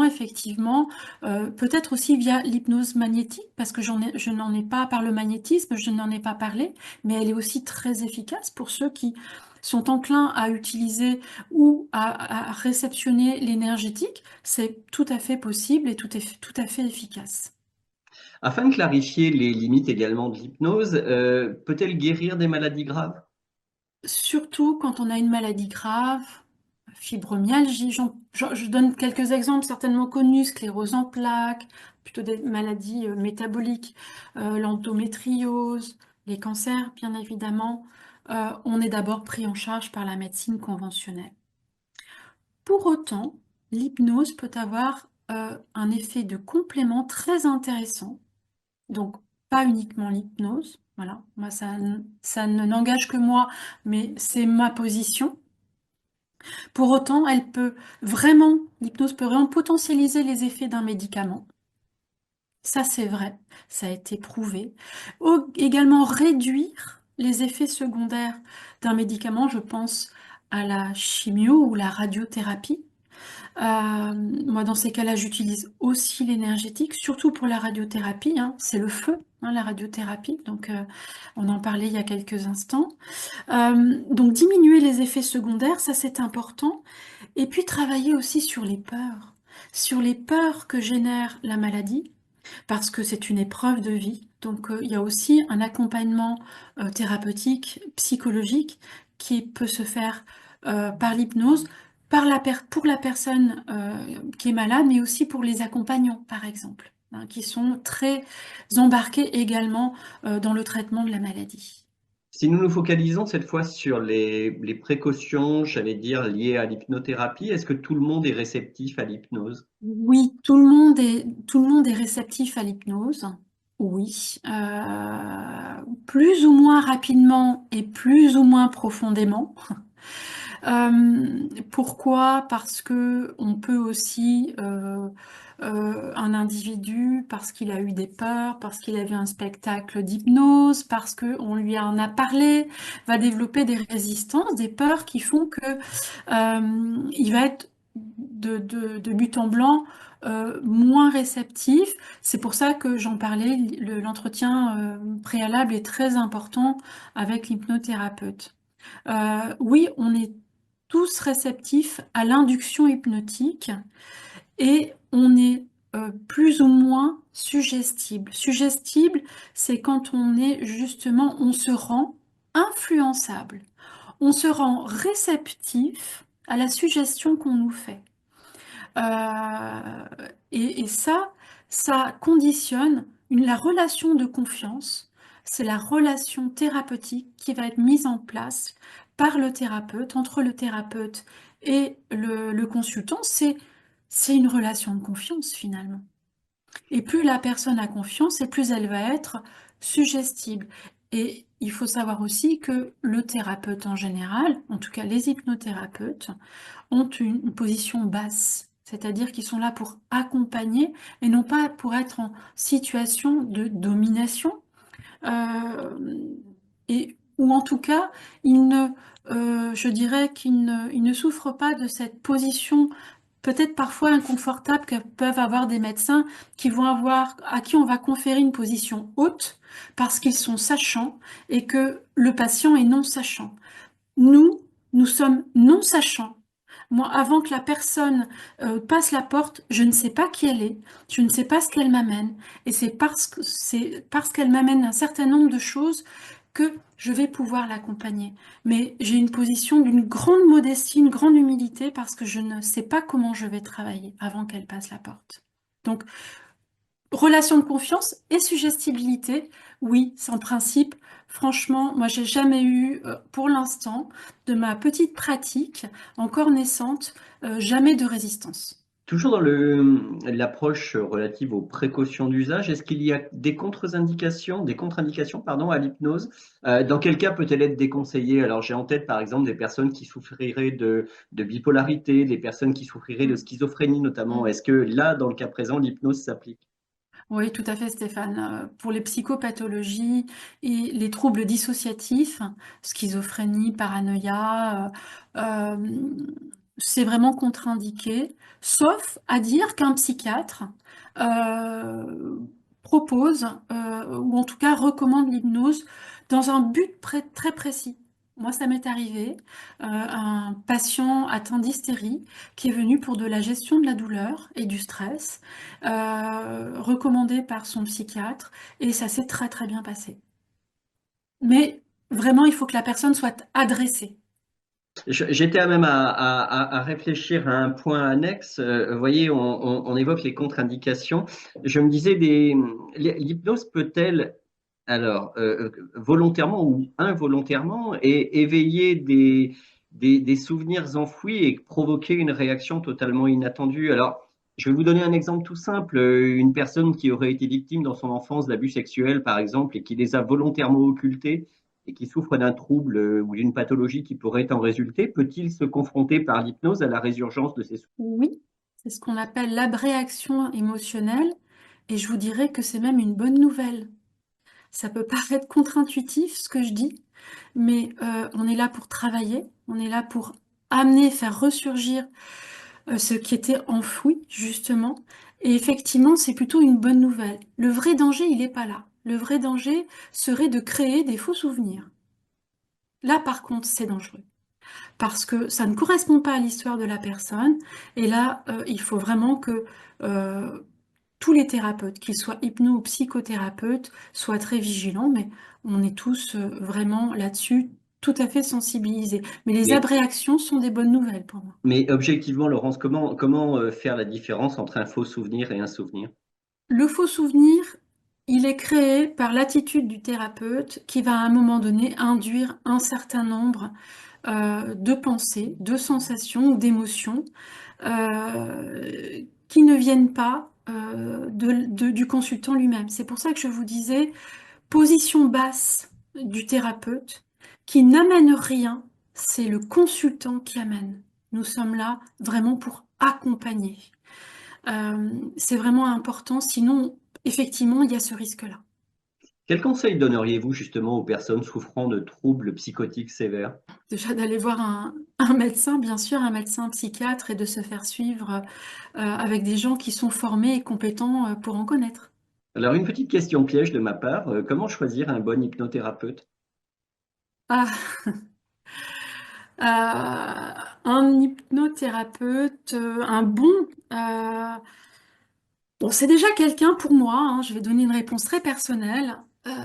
effectivement, peut-être aussi via l'hypnose magnétique, parce que je n'en ai pas par le magnétisme, je n'en ai pas parlé, mais elle est aussi très efficace pour ceux qui sont enclins à utiliser ou à réceptionner l'énergétique, c'est tout à fait possible et tout à fait efficace. Afin de clarifier les limites également de l'hypnose, peut-elle guérir des maladies graves? Surtout quand on a une maladie grave, fibromyalgie, je donne quelques exemples certainement connus, sclérose en plaques, plutôt des maladies métaboliques, l'endométriose, les cancers bien évidemment. On est d'abord pris en charge par la médecine conventionnelle. Pour autant, l'hypnose peut avoir un effet de complément très intéressant. Donc, pas uniquement l'hypnose. Voilà, moi, ça ne n'engage que moi, mais c'est ma position. Pour autant, l'hypnose peut vraiment potentialiser les effets d'un médicament. Ça, c'est vrai, ça a été prouvé. Également réduire les effets secondaires d'un médicament, je pense à la chimio ou la radiothérapie. Moi, dans ces cas-là, j'utilise aussi l'énergétique, surtout pour la radiothérapie, hein. C'est le feu, hein, la radiothérapie. Donc, on en parlait il y a quelques instants. Donc, diminuer les effets secondaires, ça c'est important. Et puis, travailler aussi sur les peurs que génère la maladie, parce que c'est une épreuve de vie. Donc, il y a aussi un accompagnement thérapeutique, psychologique, qui peut se faire par l'hypnose, pour la personne qui est malade, mais aussi pour les accompagnants, par exemple, hein, qui sont très embarqués également dans le traitement de la maladie. Si nous nous focalisons cette fois sur les précautions, j'allais dire, liées à l'hypnothérapie, est-ce que tout le monde est réceptif à l'hypnose? Oui, tout le monde est réceptif à l'hypnose. Oui, plus ou moins rapidement et plus ou moins profondément. Pourquoi? Parce que on peut aussi, un individu, parce qu'il a eu des peurs, parce qu'il a vu un spectacle d'hypnose, parce qu'on lui en a parlé, va développer des résistances, des peurs qui font que il va être de but en blanc moins réceptif. C'est pour ça que j'en parlais, l'entretien préalable est très important avec l'hypnothérapeute. Oui, on est tous réceptifs à l'induction hypnotique et on est plus ou moins suggestible. Suggestible, c'est quand on est justement, on se rend influençable, on se rend réceptif à la suggestion qu'on nous fait. Euh, et ça conditionne la relation de confiance. C'est la relation thérapeutique qui va être mise en place par le thérapeute, entre le thérapeute et le consultant. C'est une relation de confiance finalement. Et plus la personne a confiance, et plus elle va être suggestible. Et il faut savoir aussi que le thérapeute en général, en tout cas les hypnothérapeutes, ont une position basse, c'est-à-dire qu'ils sont là pour accompagner et non pas pour être en situation de domination, ou en tout cas, je dirais ils ne souffrent pas de cette position peut-être parfois inconfortable que peuvent avoir des médecins à qui on va conférer une position haute parce qu'ils sont sachants et que le patient est non sachant. Nous, nous sommes non sachants. Moi, avant que la personne passe la porte, je ne sais pas qui elle est, je ne sais pas ce qu'elle m'amène, et c'est parce qu'elle m'amène un certain nombre de choses que je vais pouvoir l'accompagner. Mais j'ai une position d'une grande modestie, une grande humilité, parce que je ne sais pas comment je vais travailler avant qu'elle passe la porte. Donc, relation de confiance et suggestibilité, oui, c'est en principe. Franchement, moi, j'ai jamais eu, pour l'instant, de ma petite pratique encore naissante, jamais de résistance. Toujours dans l'approche relative aux précautions d'usage, est-ce qu'il y a des contre-indications, pardon, à l'hypnose? Dans quel cas peut-elle être déconseillée? Alors, j'ai en tête, par exemple, des personnes qui souffriraient de bipolarité, des personnes qui souffriraient de Mm. schizophrénie notamment. Mm. Est-ce que là, dans le cas présent, l'hypnose s'applique? Oui, tout à fait, Stéphane. Pour les psychopathologies et les troubles dissociatifs, schizophrénie, paranoïa, c'est vraiment contre-indiqué, sauf à dire qu'un psychiatre euh, propose, ou en tout cas recommande l'hypnose dans un but très précis. Moi, ça m'est arrivé, un patient atteint d'hystérie qui est venu pour de la gestion de la douleur et du stress, recommandé par son psychiatre, et ça s'est très bien passé. Mais vraiment, il faut que la personne soit adressée. J'étais même à réfléchir à un point annexe. Vous voyez, on évoque les contre-indications. Je me disais, l'hypnose peut-elle, alors, volontairement ou involontairement, éveiller des souvenirs enfouis et provoquer une réaction totalement inattendue? Alors, je vais vous donner un exemple tout simple. Une personne qui aurait été victime dans son enfance d'abus sexuels, par exemple, et qui les a volontairement occultés et qui souffre d'un trouble ou d'une pathologie qui pourrait en résulter, peut-il se confronter par l'hypnose à la résurgence de ces souvenirs? Oui, c'est ce qu'on appelle l'abréaction émotionnelle, et je vous dirais que c'est même une bonne nouvelle. Ça peut paraître contre-intuitif ce que je dis, mais on est là pour travailler, on est là pour amener, faire ressurgir ce qui était enfoui, justement. Et effectivement, c'est plutôt une bonne nouvelle. Le vrai danger, il n'est pas là. Le vrai danger serait de créer des faux souvenirs. Là, par contre, c'est dangereux. Parce que ça ne correspond pas à l'histoire de la personne. Et là, il faut vraiment que euh, tous les thérapeutes, qu'ils soient hypno ou psychothérapeutes, soient très vigilants. Mais on est tous vraiment là-dessus tout à fait sensibilisés. Mais les Mais, abréactions sont des bonnes nouvelles pour moi. mais objectivement, Laurence, comment faire la différence entre un faux souvenir et un souvenir? Le faux souvenir, Il est créé par l'attitude du thérapeute qui va à un moment donné induire un certain nombre de pensées, de sensations ou d'émotions qui ne viennent pas du consultant lui-même. C'est pour ça que je vous disais position basse du thérapeute qui n'amène rien, c'est le consultant qui amène. Nous sommes là vraiment pour accompagner. C'est vraiment important, sinon, effectivement, il y a ce risque-là. Quel conseil donneriez-vous justement aux personnes souffrant de troubles psychotiques sévères? Déjà d'aller voir un médecin, bien sûr, un médecin psychiatre, et de se faire suivre avec des gens qui sont formés et compétents pour en connaître. Alors, une petite question piège de ma part, comment choisir un bon hypnothérapeute? Ah, un hypnothérapeute, un bon, euh, bon, c'est déjà quelqu'un pour moi, hein, je vais donner une réponse très personnelle,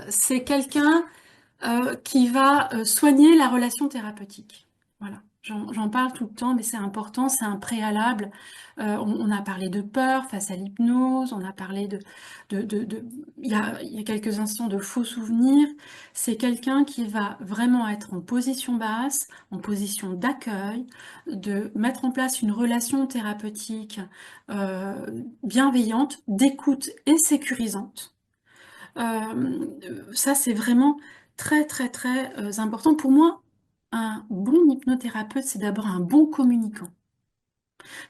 c'est quelqu'un qui va soigner la relation thérapeutique. Voilà, j'en parle tout le temps, mais c'est important, c'est un préalable. On a parlé de peur face à l'hypnose, on a parlé il y a quelques instants de faux souvenirs. C'est quelqu'un qui va vraiment être en position basse, en position d'accueil, de mettre en place une relation thérapeutique bienveillante, d'écoute et sécurisante. Ça, c'est vraiment très, très, très important. Pour moi, un bon hypnothérapeute, c'est d'abord un bon communicant.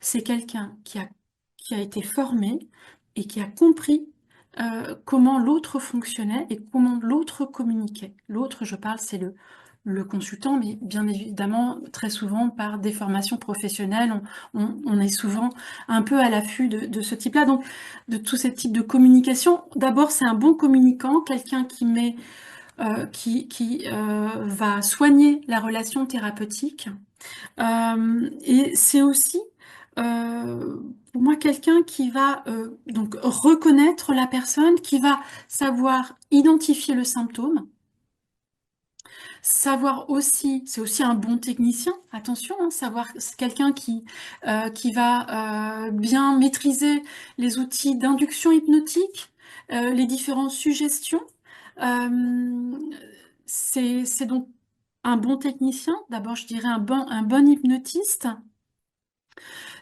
C'est quelqu'un qui a été formé et qui a compris comment l'autre fonctionnait et comment l'autre communiquait. L'autre, je parle, c'est le consultant, mais bien évidemment, très souvent, par des formations professionnelles, on est souvent un peu à l'affût de ce type-là. Donc, de tous ces types de communication, d'abord, c'est un bon communicant, quelqu'un qui va soigner la relation thérapeutique. Et c'est aussi, pour moi, quelqu'un qui va donc reconnaître la personne, qui va savoir identifier le symptôme, savoir aussi, c'est aussi un bon technicien, attention, hein, savoir, c'est quelqu'un qui va bien maîtriser les outils d'induction hypnotique, les différentes suggestions. Euh, c'est donc un bon technicien, d'abord je dirais un bon hypnotiste.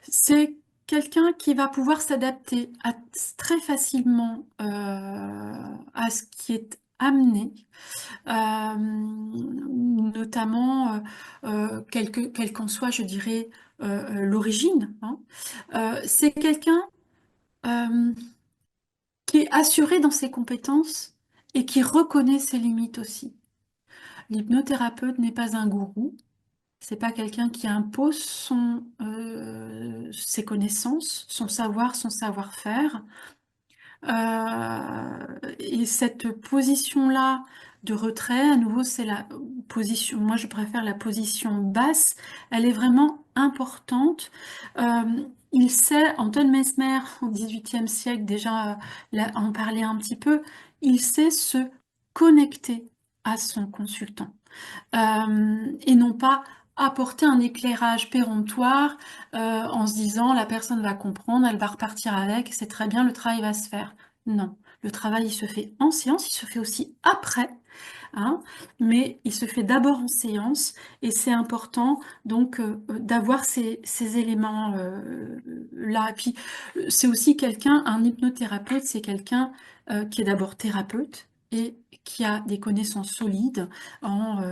C'est quelqu'un qui va pouvoir s'adapter très facilement à ce qui est amené, notamment quelle qu'en soit, je dirais, l'origine, hein. C'est quelqu'un euh, qui est assuré dans ses compétences et qui reconnaît ses limites aussi. L'hypnothérapeute n'est pas un gourou. C'est pas quelqu'un qui impose ses connaissances, son savoir, son savoir-faire. Et cette position-là de retrait, à nouveau, c'est la position, moi je préfère la position basse, elle est vraiment importante. Il sait, Anton Mesmer, au XVIIIe siècle, déjà en parlait un petit peu, il sait se connecter à son consultant et non pas apporter un éclairage péremptoire en se disant la personne va comprendre, elle va repartir avec, c'est très bien, le travail va se faire. Non, le travail il se fait en séance, il se fait aussi après, hein, mais il se fait d'abord en séance et c'est important donc d'avoir ces éléments là. Et puis c'est aussi quelqu'un, un hypnothérapeute, c'est quelqu'un qui est d'abord thérapeute et qui a des connaissances solides en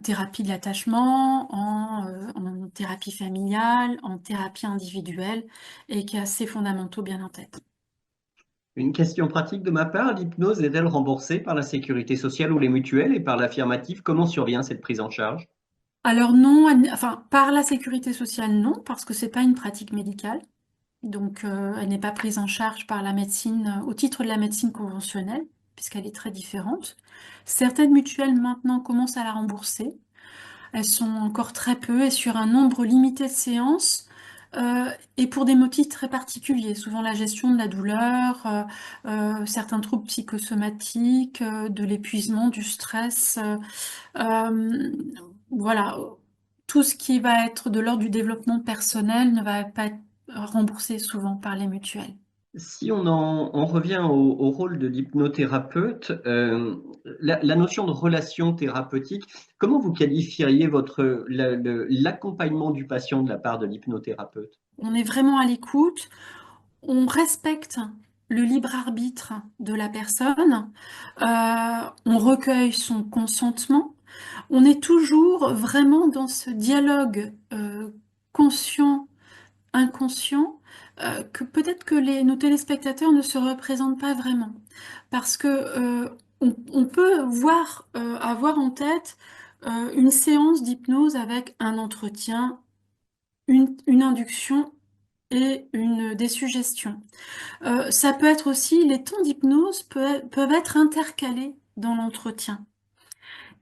thérapie de l'attachement, en thérapie familiale, en thérapie individuelle et qui a ses fondamentaux bien en tête. Une question pratique de ma part, l'hypnose est-elle remboursée par la sécurité sociale ou les mutuelles et par l'affirmative? Comment survient cette prise en charge? Alors non, enfin par la sécurité sociale non, parce que c'est pas une pratique médicale, donc elle n'est pas prise en charge par la médecine au titre de la médecine conventionnelle, puisqu'elle est très différente. Certaines mutuelles maintenant commencent à la rembourser. Elles sont encore très peu et sur un nombre limité de séances et pour des motifs très particuliers, souvent la gestion de la douleur, certains troubles psychosomatiques, de l'épuisement, du stress. Euh, voilà, tout ce qui va être de l'ordre du développement personnel ne va pas être remboursé souvent par les mutuelles. Si on revient au rôle de l'hypnothérapeute, la notion de relation thérapeutique, comment vous qualifieriez l'accompagnement du patient de la part de l'hypnothérapeute? On est vraiment à l'écoute, on respecte le libre arbitre de la personne, on recueille son consentement, on est toujours vraiment dans ce dialogue conscient-inconscient que peut-être que nos téléspectateurs ne se représentent pas vraiment. Parce que on peut avoir en tête une séance d'hypnose avec un entretien, une induction et des suggestions. Ça peut être aussi, les temps d'hypnose peuvent être intercalés dans l'entretien.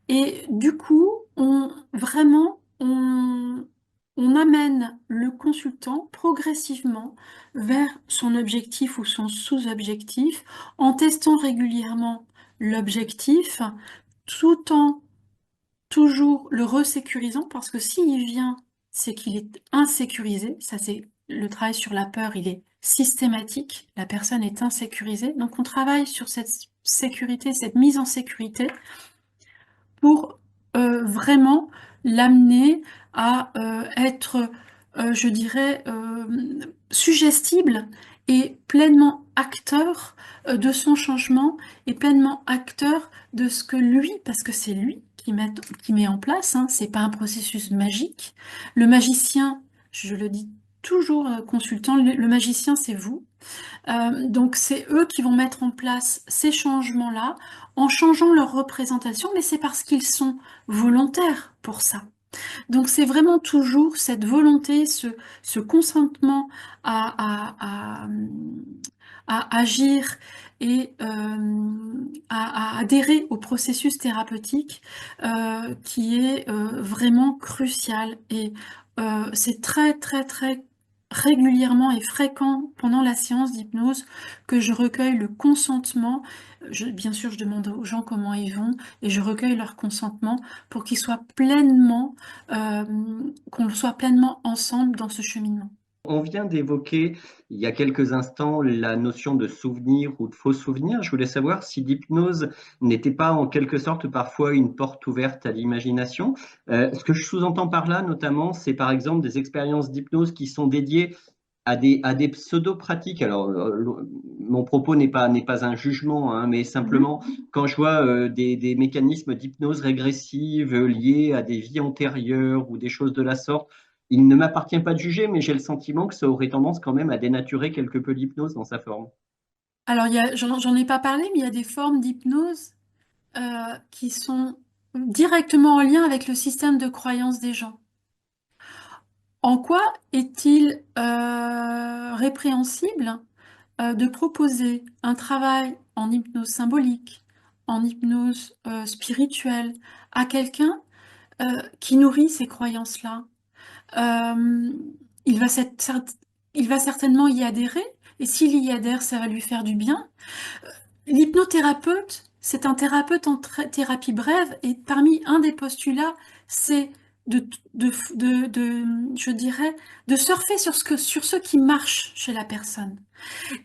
Et du coup, on amène le consultant progressivement vers son objectif ou son sous-objectif en testant régulièrement l'objectif tout en toujours le resécurisant parce que s'il vient, c'est qu'il est insécurisé. Ça, c'est le travail sur la peur, il est systématique. La personne est insécurisée. Donc, on travaille sur cette sécurité, cette mise en sécurité pour vraiment l'amener à être, je dirais, suggestible et pleinement acteur de son changement et pleinement acteur de ce que lui, parce que c'est lui qui met en place, hein, c'est pas un processus magique. Le magicien, je le dis toujours consultant, le magicien c'est vous. Donc c'est eux qui vont mettre en place ces changements-là en changeant leur représentation, mais c'est parce qu'ils sont volontaires pour ça. Donc c'est vraiment toujours cette volonté, ce consentement à, à, à agir et à adhérer au processus thérapeutique qui est vraiment crucial. Et c'est très très très régulièrement et fréquent pendant la séance d'hypnose que je recueille le consentement. Bien sûr, je demande aux gens comment ils vont et je recueille leur consentement pour qu'ils soient pleinement, qu'on soit pleinement ensemble dans ce cheminement. On vient d'évoquer il y a quelques instants la notion de souvenir ou de faux souvenirs. Je voulais savoir si l'hypnose n'était pas en quelque sorte parfois une porte ouverte à l'imagination. Ce que je sous-entends par là, notamment, c'est par exemple des expériences d'hypnose qui sont dédiées à des pseudo-pratiques. Alors, mon propos n'est pas un jugement, hein, mais simplement quand je vois des mécanismes d'hypnose régressive liés à des vies antérieures ou des choses de la sorte, il ne m'appartient pas de juger, mais j'ai le sentiment que ça aurait tendance quand même à dénaturer quelque peu l'hypnose dans sa forme. Alors, j'en ai pas parlé, mais il y a des formes d'hypnose qui sont directement en lien avec le système de croyance des gens. En quoi est-il répréhensible de proposer un travail en hypnose symbolique, en hypnose spirituelle à quelqu'un qui nourrit ces croyances-là? Euh, il va, il va certainement y adhérer, et s'il y adhère, ça va lui faire du bien. L'hypnothérapeute, c'est un thérapeute en thérapie brève, et parmi un des postulats, c'est je dirais, de surfer sur ce qui marche chez la personne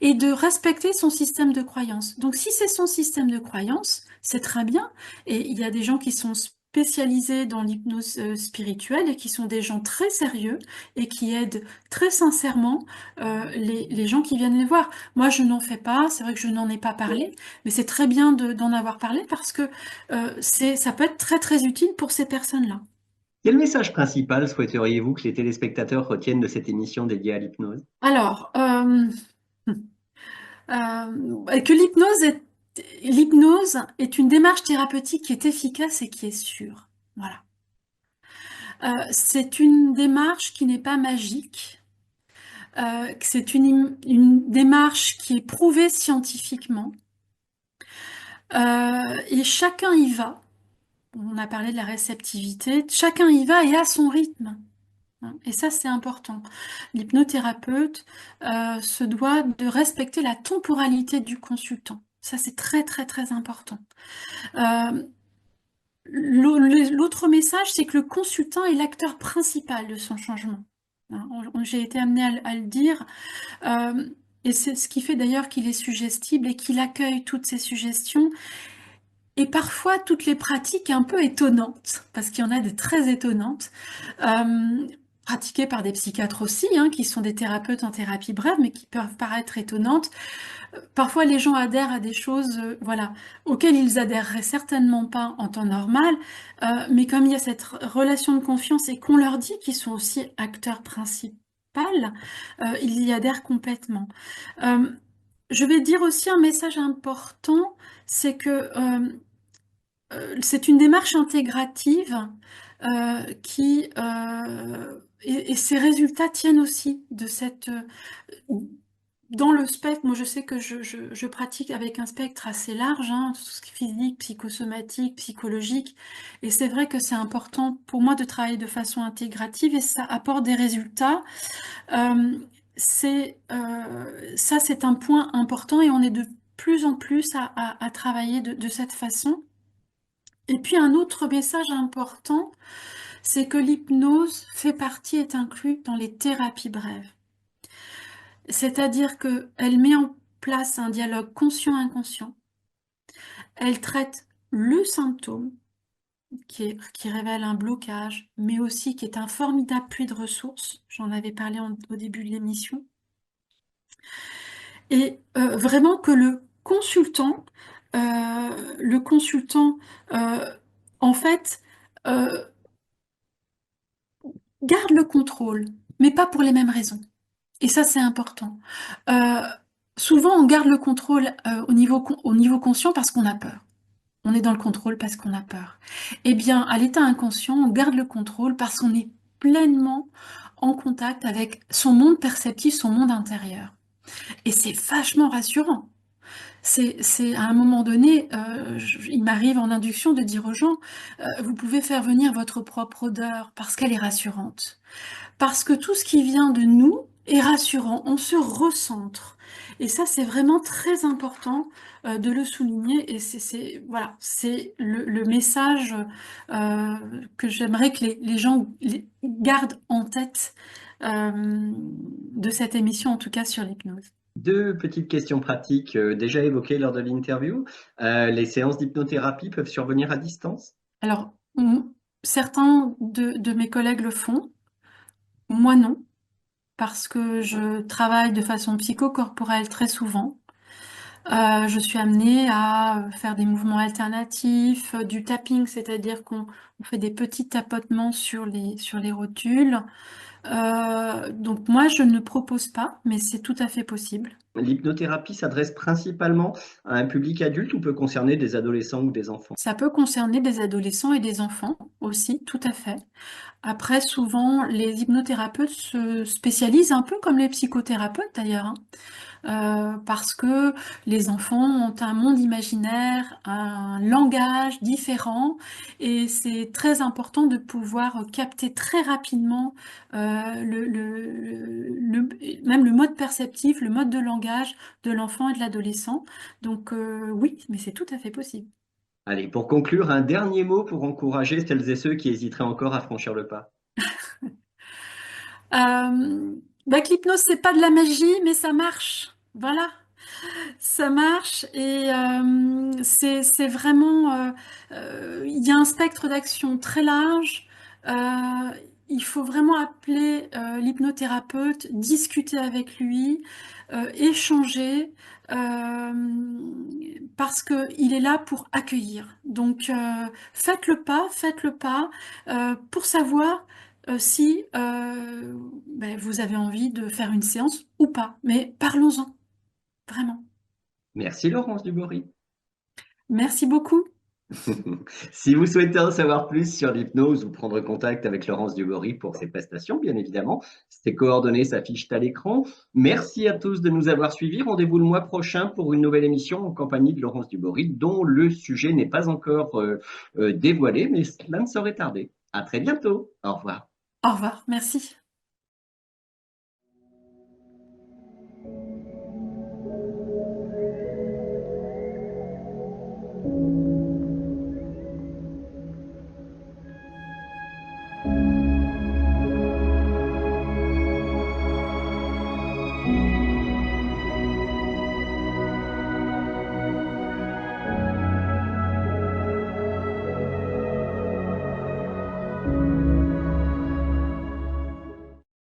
et de respecter son système de croyance. Donc si c'est son système de croyance, c'est très bien. Et il y a des gens qui sont spécialisés dans l'hypnose spirituelle et qui sont des gens très sérieux et qui aident très sincèrement les gens qui viennent les voir. Moi, je n'en fais pas, c'est vrai que je n'en ai pas parlé, mais c'est très bien d'en avoir parlé parce que ça peut être très très utile pour ces personnes-là. Quel message principal souhaiteriez-vous que les téléspectateurs retiennent de cette émission dédiée à l'hypnose? Alors, que l'hypnose est une démarche thérapeutique qui est efficace et qui est sûre. Voilà. C'est une démarche qui n'est pas magique. C'est une démarche qui est prouvée scientifiquement. Et chacun y va. On a parlé de la réceptivité. Chacun y va et à son rythme. Et ça, c'est important. L'hypnothérapeute se doit de respecter la temporalité du consultant. Ça, c'est très, très, très important. L'autre message, c'est que le consultant est l'acteur principal de son changement. J'ai été amenée à le dire. Et c'est ce qui fait d'ailleurs qu'il est suggestible et qu'il accueille toutes ces suggestions et parfois toutes les pratiques un peu étonnantes, parce qu'il y en a des très étonnantes, pratiquées par des psychiatres aussi, hein, qui sont des thérapeutes en thérapie brève, mais qui peuvent paraître étonnantes. Parfois, les gens adhèrent à des choses, voilà, auxquelles ils adhéreraient certainement pas en temps normal, mais comme il y a cette relation de confiance et qu'on leur dit qu'ils sont aussi acteurs principaux, ils y adhèrent complètement. Je vais dire aussi un message important, c'est que c'est une démarche intégrative et ses résultats tiennent aussi de cette dans le spectre. Moi je sais que je pratique avec un spectre assez large, hein, tout ce qui est physique, psychosomatique, psychologique, et c'est vrai que c'est important pour moi de travailler de façon intégrative et ça apporte des résultats. Ça c'est un point important et on est de plus en plus à travailler de cette façon. Et puis un autre message important, c'est que l'hypnose fait partie, est inclus dans les thérapies brèves. C'est-à-dire qu'elle met en place un dialogue conscient-inconscient. Elle traite le symptôme qui révèle un blocage, mais aussi qui est un formidable puits de ressources. J'en avais parlé au début de l'émission. Et vraiment que le consultant, en fait, garde le contrôle, mais pas pour les mêmes raisons. Et ça, c'est important. Souvent, on garde le contrôle au niveau conscient parce qu'on a peur. On est dans le contrôle parce qu'on a peur. Eh bien, à l'état inconscient, on garde le contrôle parce qu'on est pleinement en contact avec son monde perceptif, son monde intérieur. Et c'est vachement rassurant. C'est à un moment donné, il m'arrive en induction de dire aux gens, vous pouvez faire venir votre propre odeur parce qu'elle est rassurante. Parce que tout ce qui vient de nous est rassurant, on se recentre. Et ça, c'est vraiment très important de le souligner. Et voilà, c'est le message que j'aimerais que les gens gardent en tête de cette émission, en tout cas sur l'hypnose. Deux petites questions pratiques déjà évoquées lors de l'interview. Les séances d'hypnothérapie peuvent survenir à distance? Alors, certains de mes collègues le font, moi non, parce que je travaille de façon psychocorporelle très souvent. Je suis amenée à faire des mouvements alternatifs, du tapping, c'est-à-dire qu'on fait des petits tapotements sur les rotules. Donc moi, je ne propose pas, mais c'est tout à fait possible. L'hypnothérapie s'adresse principalement à un public adulte ou peut concerner des adolescents ou des enfants? Ça peut concerner des adolescents et des enfants aussi, tout à fait. Après, souvent, les hypnothérapeutes se spécialisent un peu comme les psychothérapeutes d'ailleurs, hein. Parce que les enfants ont un monde imaginaire, un langage différent, et c'est très important de pouvoir capter très rapidement même le mode perceptif, le mode de langage de l'enfant et de l'adolescent. Donc oui, mais c'est tout à fait possible. Allez, pour conclure, un dernier mot pour encourager celles et ceux qui hésiteraient encore à franchir le pas. Que l'hypnose, c'est pas de la magie, mais ça marche. Voilà. Ça marche et c'est vraiment, il y a un spectre d'action très large. Il faut vraiment appeler l'hypnothérapeute, discuter avec lui, échanger, parce qu'il est là pour accueillir. Donc faites le pas pour savoir si vous avez envie de faire une séance ou pas. Mais parlons-en, vraiment. Merci Laurence Dubory. Merci beaucoup. Si vous souhaitez en savoir plus sur l'hypnose ou prendre contact avec Laurence Dubory pour ses prestations, bien évidemment, ses coordonnées s'affichent à l'écran. Merci à tous de nous avoir suivis. Rendez-vous le mois prochain pour une nouvelle émission en compagnie de Laurence Dubory, dont le sujet n'est pas encore dévoilé, mais cela ne saurait tarder. À très bientôt. Au revoir. Au revoir, merci.